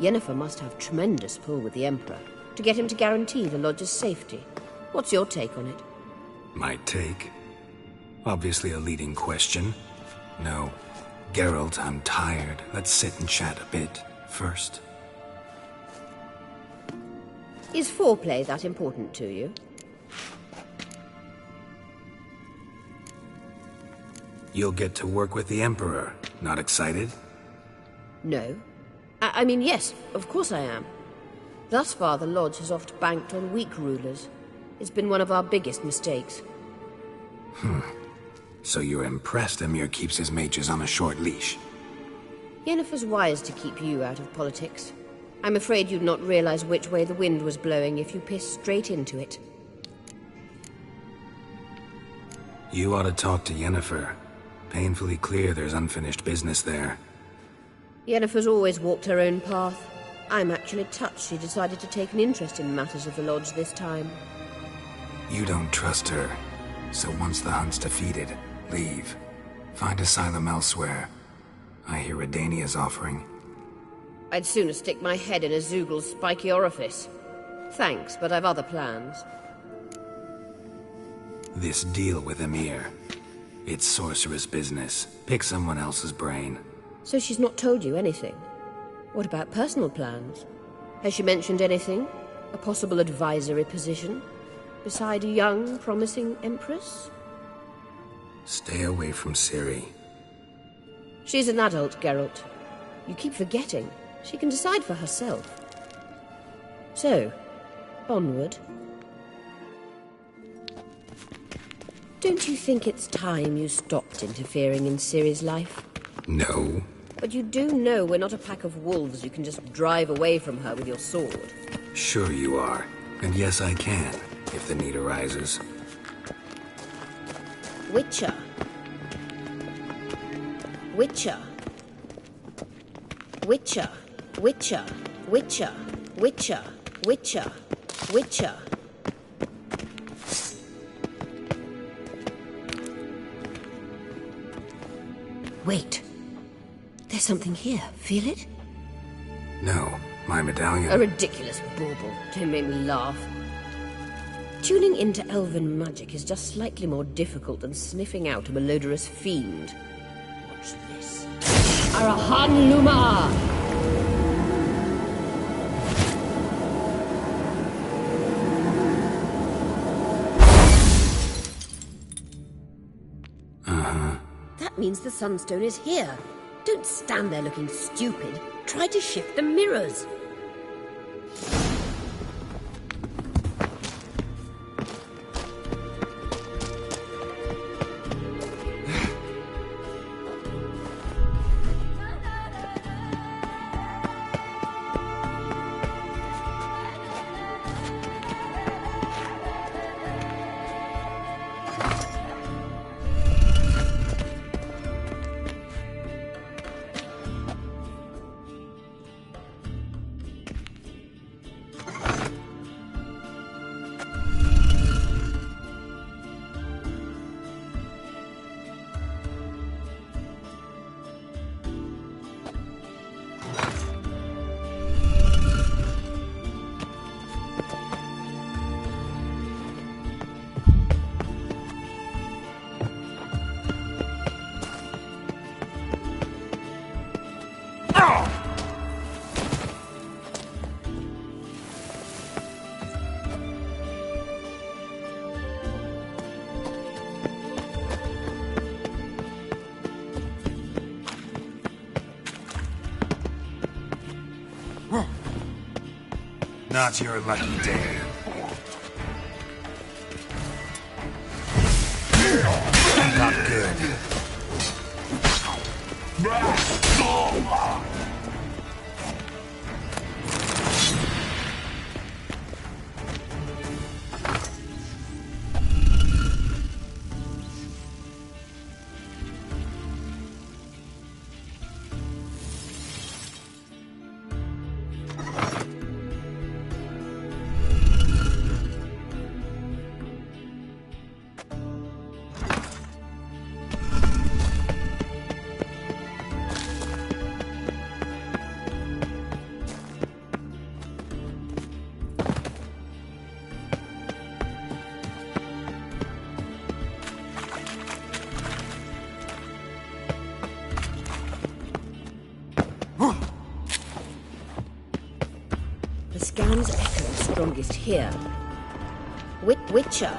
Yennefer must have tremendous pull with the Emperor to get him to guarantee the Lodge's safety. What's your take on it? My take? Obviously a leading question. No. Geralt, I'm tired. Let's sit and chat a bit first. Is foreplay that important to you? You'll get to work with the Emperor. Not excited? No. I mean, yes, of course I am. Thus far, the Lodge has oft banked on weak rulers. It's been one of our biggest mistakes. So you're impressed Emir keeps his mages on a short leash? Yennefer's wise to keep you out of politics. I'm afraid you'd not realize which way the wind was blowing if you pissed straight into it. You ought to talk to Yennefer. Painfully clear there's unfinished business there. Yennefer's always walked her own path. I'm actually touched she decided to take an interest in matters of the Lodge this time. You don't trust her. So once the hunt's defeated, leave. Find asylum elsewhere. I hear Redania's offering. I'd sooner stick my head in a Zoogl's spiky orifice. Thanks, but I've other plans. This deal with Emir. It's sorceress business. Pick someone else's brain. So she's not told you anything? What about personal plans? Has she mentioned anything? A possible advisory position? Beside a young, promising Empress? Stay away from Ciri. She's an adult, Geralt. You keep forgetting. She can decide for herself. So, onward. Don't you think it's time you stopped interfering in Ciri's life? No. But you do know we're not a pack of wolves you can just drive away from her with your sword. Sure you are. And yes, I can, if the need arises. Witcher. Witcher. Witcher. Witcher. Witcher. Witcher. Witcher. Witcher. Wait. There's something here. Feel it? No, my medallion. A ridiculous bauble. Don't make me laugh. Tuning into elven magic is just slightly more difficult than sniffing out a malodorous fiend. Watch this. Arahan Luma! That means the Sunstone is here. Don't stand there looking stupid. Try to shift the mirrors. Not your lucky day. Not good. strongest here. Witcher.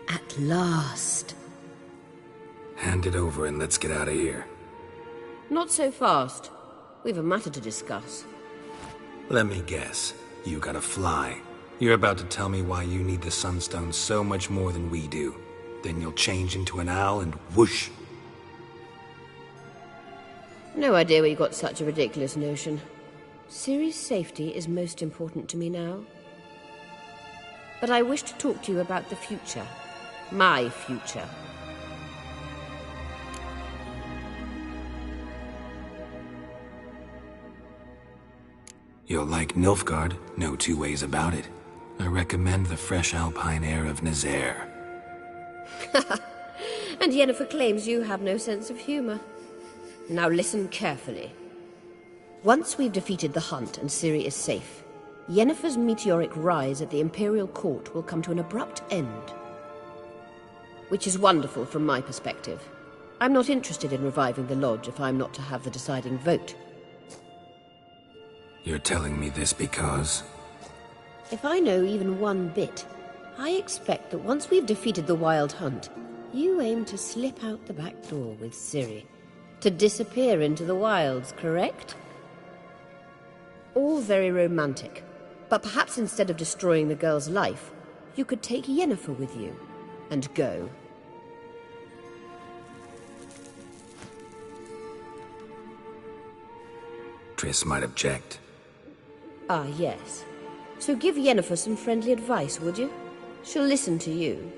At last. Hand it over and let's get out of here. Not so fast. We've a matter to discuss. Let me guess. You gotta fly. You're about to tell me why you need the Sunstone so much more than we do. Then you'll change into an owl and whoosh. No idea where you got such a ridiculous notion. Ciri's safety is most important to me now. But I wish to talk to you about the future. My future. You'll like Nilfgaard, no two ways about it. I recommend the fresh alpine air of Nazaire. And Yennefer claims you have no sense of humor. Now listen carefully. Once we've defeated the hunt and Ciri is safe, Yennefer's meteoric rise at the Imperial Court will come to an abrupt end. Which is wonderful from my perspective. I'm not interested in reviving the Lodge if I'm not to have the deciding vote. You're telling me this because... If I know even one bit, I expect that once we've defeated the Wild Hunt, you aim to slip out the back door with Ciri. To disappear into the wilds, correct? All very romantic. But perhaps instead of destroying the girl's life, you could take Yennefer with you. And go. Triss might object. Ah, yes. So give Yennefer some friendly advice, would you? She'll listen to you.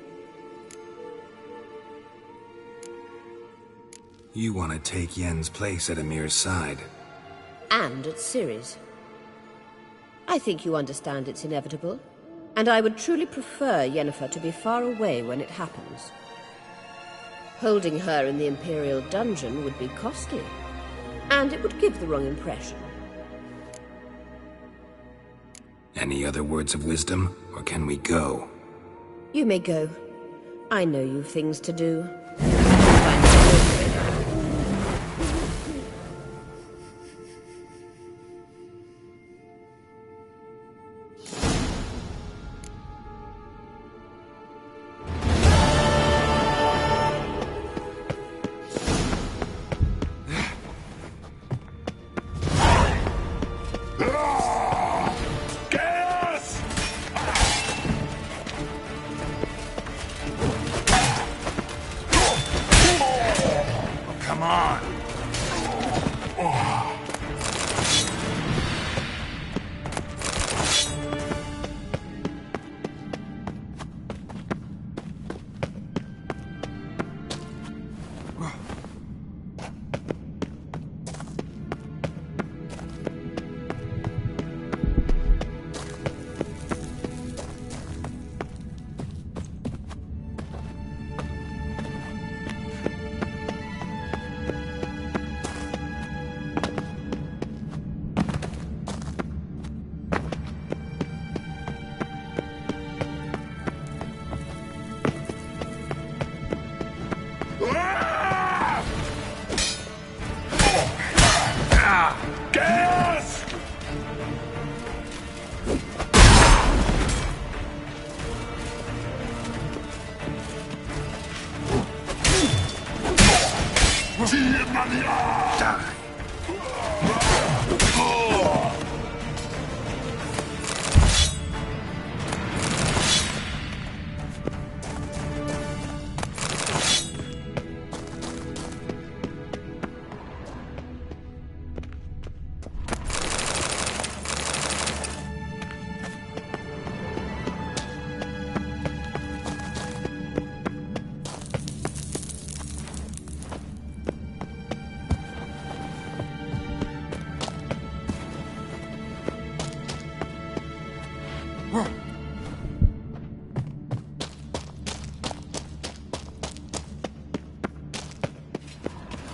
You want to take Yen's place at Amir's side. And at Ciri's. I think you understand it's inevitable. And I would truly prefer Yennefer to be far away when it happens. Holding her in the Imperial dungeon would be costly. And it would give the wrong impression. Any other words of wisdom, or can we go? You may go. I know you've things to do. Die.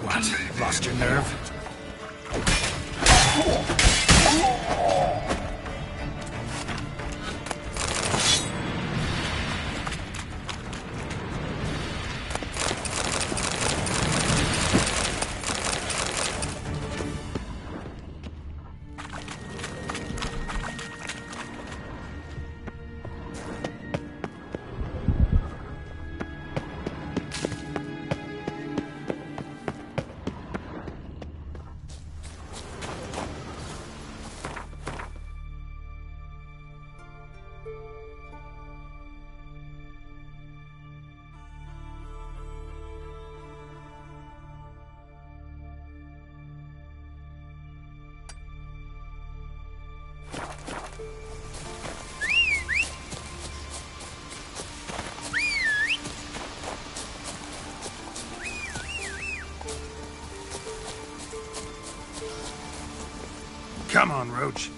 What? Lost your nerve? Come on, Roach.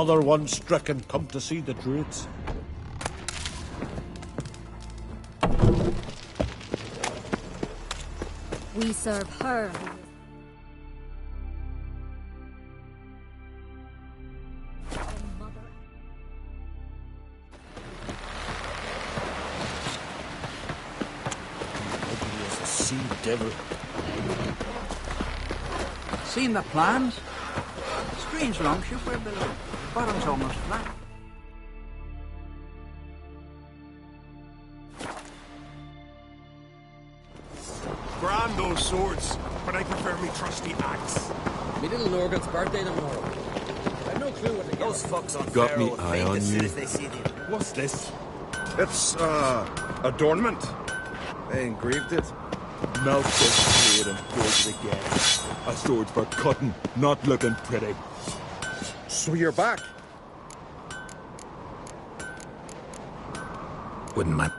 Another one stricken, come to see the druids. We serve her. Ugly as a sea devil. Seen the plans? Strange longship we're building. Bottom's almost flat. Grand those swords, but I prefer me trusty axe. Me little Norgan's birthday tomorrow. I've no clue what to get. Those fucks on Got me Pharaoh eye faint on as soon you. as they see the... What's this? It's, adornment. They engraved it. Melt this blade and forge it again. A sword for cutting, not looking pretty. So you're back? Wouldn't my...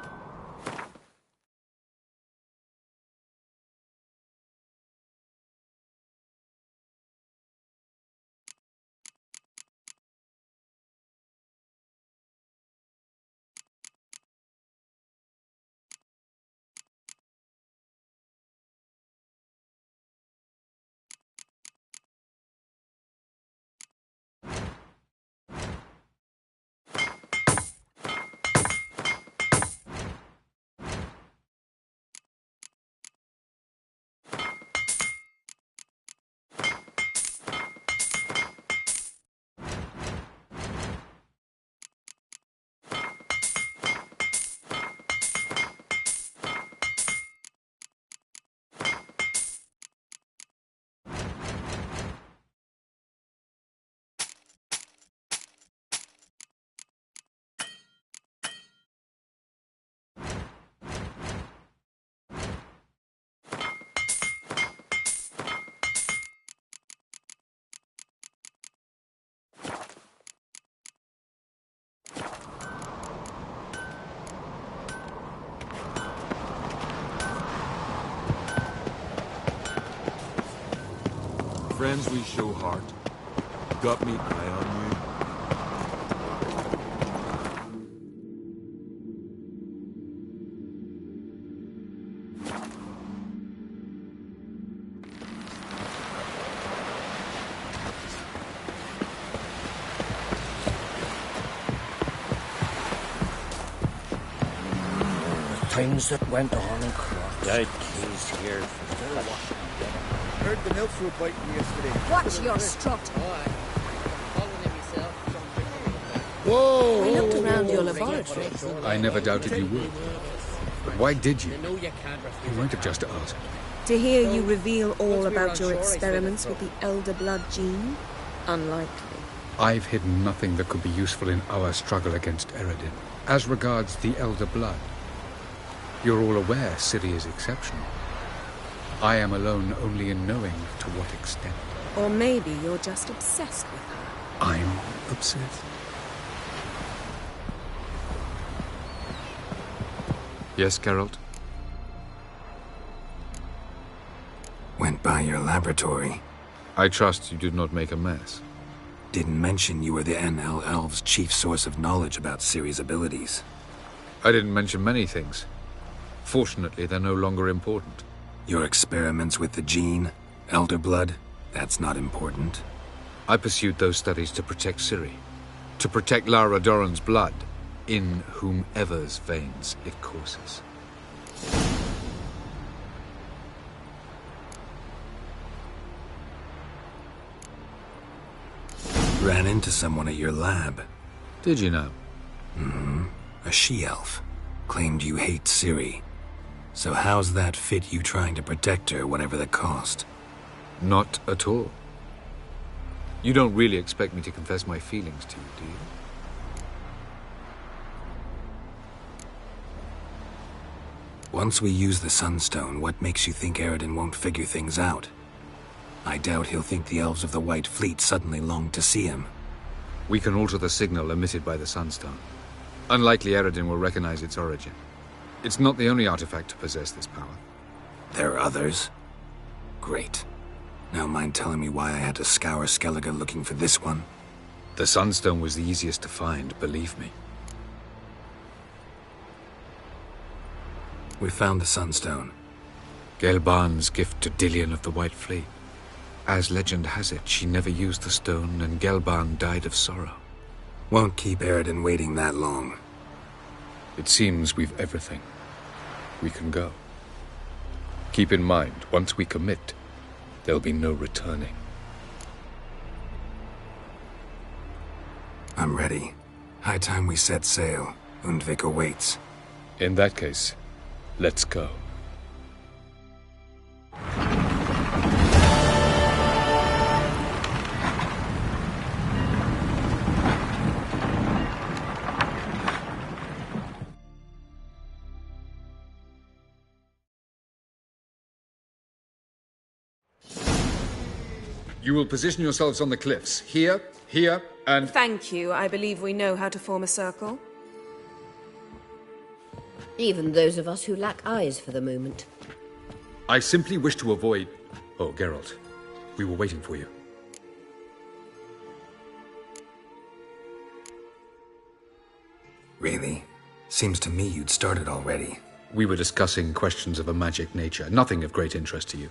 Friends we show heart. Got me eye on you. times that went on in Croft. I'd keys here for the wash. Heard the milk were biting yesterday. Watch your strut. Whoa! We looked around your laboratory. I never doubted you would. But why did you? You might have just asked. To hear you reveal all about your experiments with the Elder Blood gene? Unlikely. I've hidden nothing that could be useful in our struggle against Eredin. As regards the Elder Blood, you're all aware Ciri is exceptional. I am alone only in knowing to what extent. Or maybe you're just obsessed with her. I'm obsessed. Yes, Geralt? Went by your laboratory. I trust you did not make a mess. Didn't mention you were the NL Elves' chief source of knowledge about Ciri's abilities. I didn't mention many things. Fortunately, they're no longer important. Your experiments with the gene, Elder Blood, that's not important. I pursued those studies to protect Ciri. To protect Lara Doran's blood, in whomever's veins it courses. Ran into someone at your lab. Did you know? Mm-hmm. A she-elf. Claimed you hate Ciri. So how's that fit you trying to protect her, whatever the cost? Not at all. You don't really expect me to confess my feelings to you, do you? Once we use the Sunstone, what makes you think Eredin won't figure things out? I doubt he'll think the Elves of the White Fleet suddenly long to see him. We can alter the signal emitted by the Sunstone. Unlikely Eredin will recognize its origin. It's not the only artifact to possess this power. There are others? Great. Now mind telling me why I had to scour Skellige looking for this one? The Sunstone was the easiest to find, believe me. We found the Sunstone. Gelban's gift to Dillion of the White Fleet. As legend has it, she never used the stone, and Gelban died of sorrow. Won't keep Eredin waiting that long. It seems we've everything. We can go. Keep in mind, once we commit, there'll be no returning. I'm ready. High time we set sail. Undvik awaits. In that case, let's go. You will position yourselves on the cliffs. Here, here, and... Thank you. I believe we know how to form a circle. Even those of us who lack eyes for the moment. I simply wish to avoid... Oh, Geralt. We were waiting for you. Really? Seems to me you'd started already. We were discussing questions of a magic nature. Nothing of great interest to you.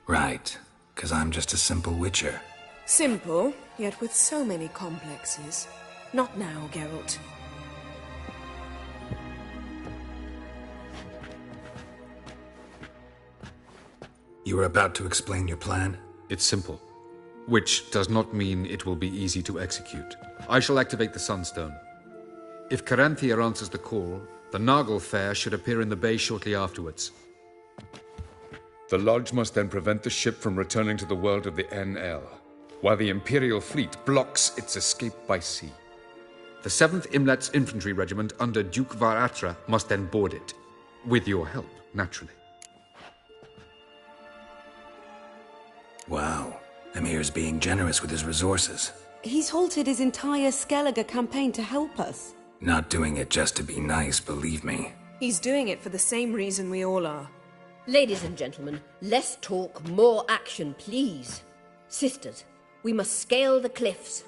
Right. 'Cause I'm just a simple witcher. Simple, yet with so many complexes. Not now, Geralt. You were about to explain your plan? It's simple. Which does not mean it will be easy to execute. I shall activate the Sunstone. If Caranthia answers the call, the Nagel Fair should appear in the bay shortly afterwards. The Lodge must then prevent the ship from returning to the world of the NL, while the Imperial fleet blocks its escape by sea. The 7th Imlet's Infantry Regiment under Duke Varatra must then board it. With your help, naturally. Wow. Emir's being generous with his resources. He's halted his entire Skellige campaign to help us. Not doing it just to be nice, believe me. He's doing it for the same reason we all are. Ladies and gentlemen, less talk, more action, please. Sisters, we must scale the cliffs.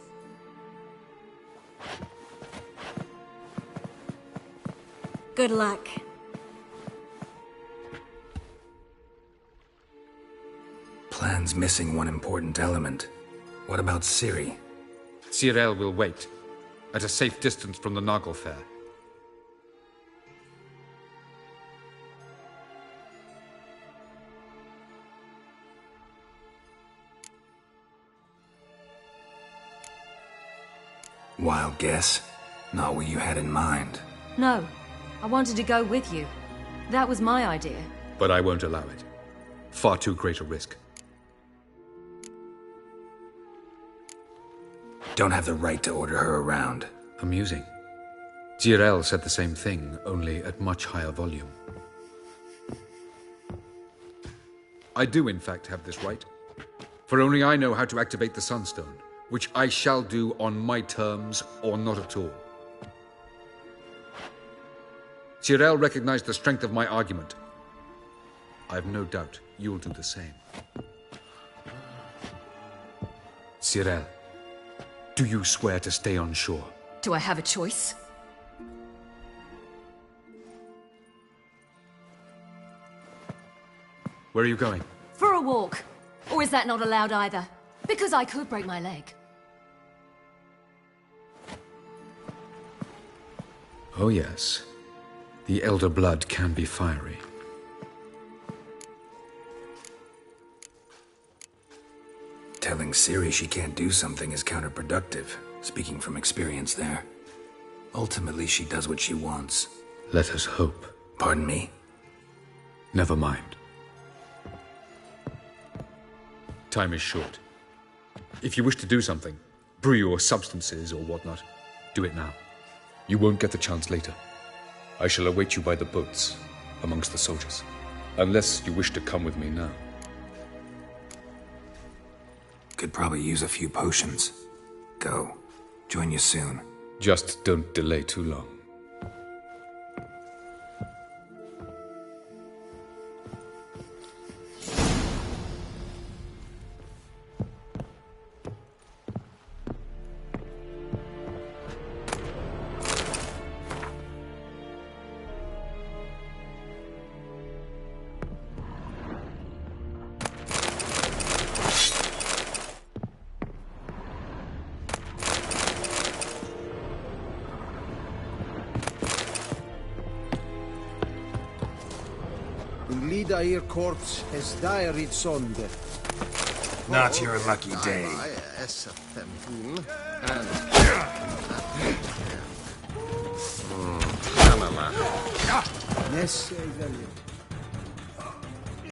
Good luck. Plan's missing one important element. What about Ciri? Cyril will wait, at a safe distance from the Nagel Fair. Wild guess? Not what you had in mind. No, I wanted to go with you. That was my idea. But I won't allow it. Far too great a risk. Don't have the right to order her around. Amusing. Tyrell said the same thing, only at much higher volume. I do, in fact, have this right. For only I know how to activate the Sunstone, which I shall do on my terms or not at all. Tyrell recognized the strength of my argument. I've no doubt you'll do the same. Tyrell, do you swear to stay on shore? Do I have a choice? Where are you going? For a walk. Or is that not allowed either? Because I could break my leg. Oh yes. The Elder Blood can be fiery. Telling Ciri she can't do something is counterproductive, speaking from experience there. Ultimately, she does what she wants. Let us hope. Pardon me? Never mind. Time is short. If you wish to do something, brew your substances or whatnot, do it now. You won't get the chance later. I shall await you by the boats, amongst the soldiers. Unless you wish to come with me now. Could probably use a few potions. Go. Join you soon. Just don't delay too long. Lida hier kort es diaried sonde. Not your lucky day. Yes,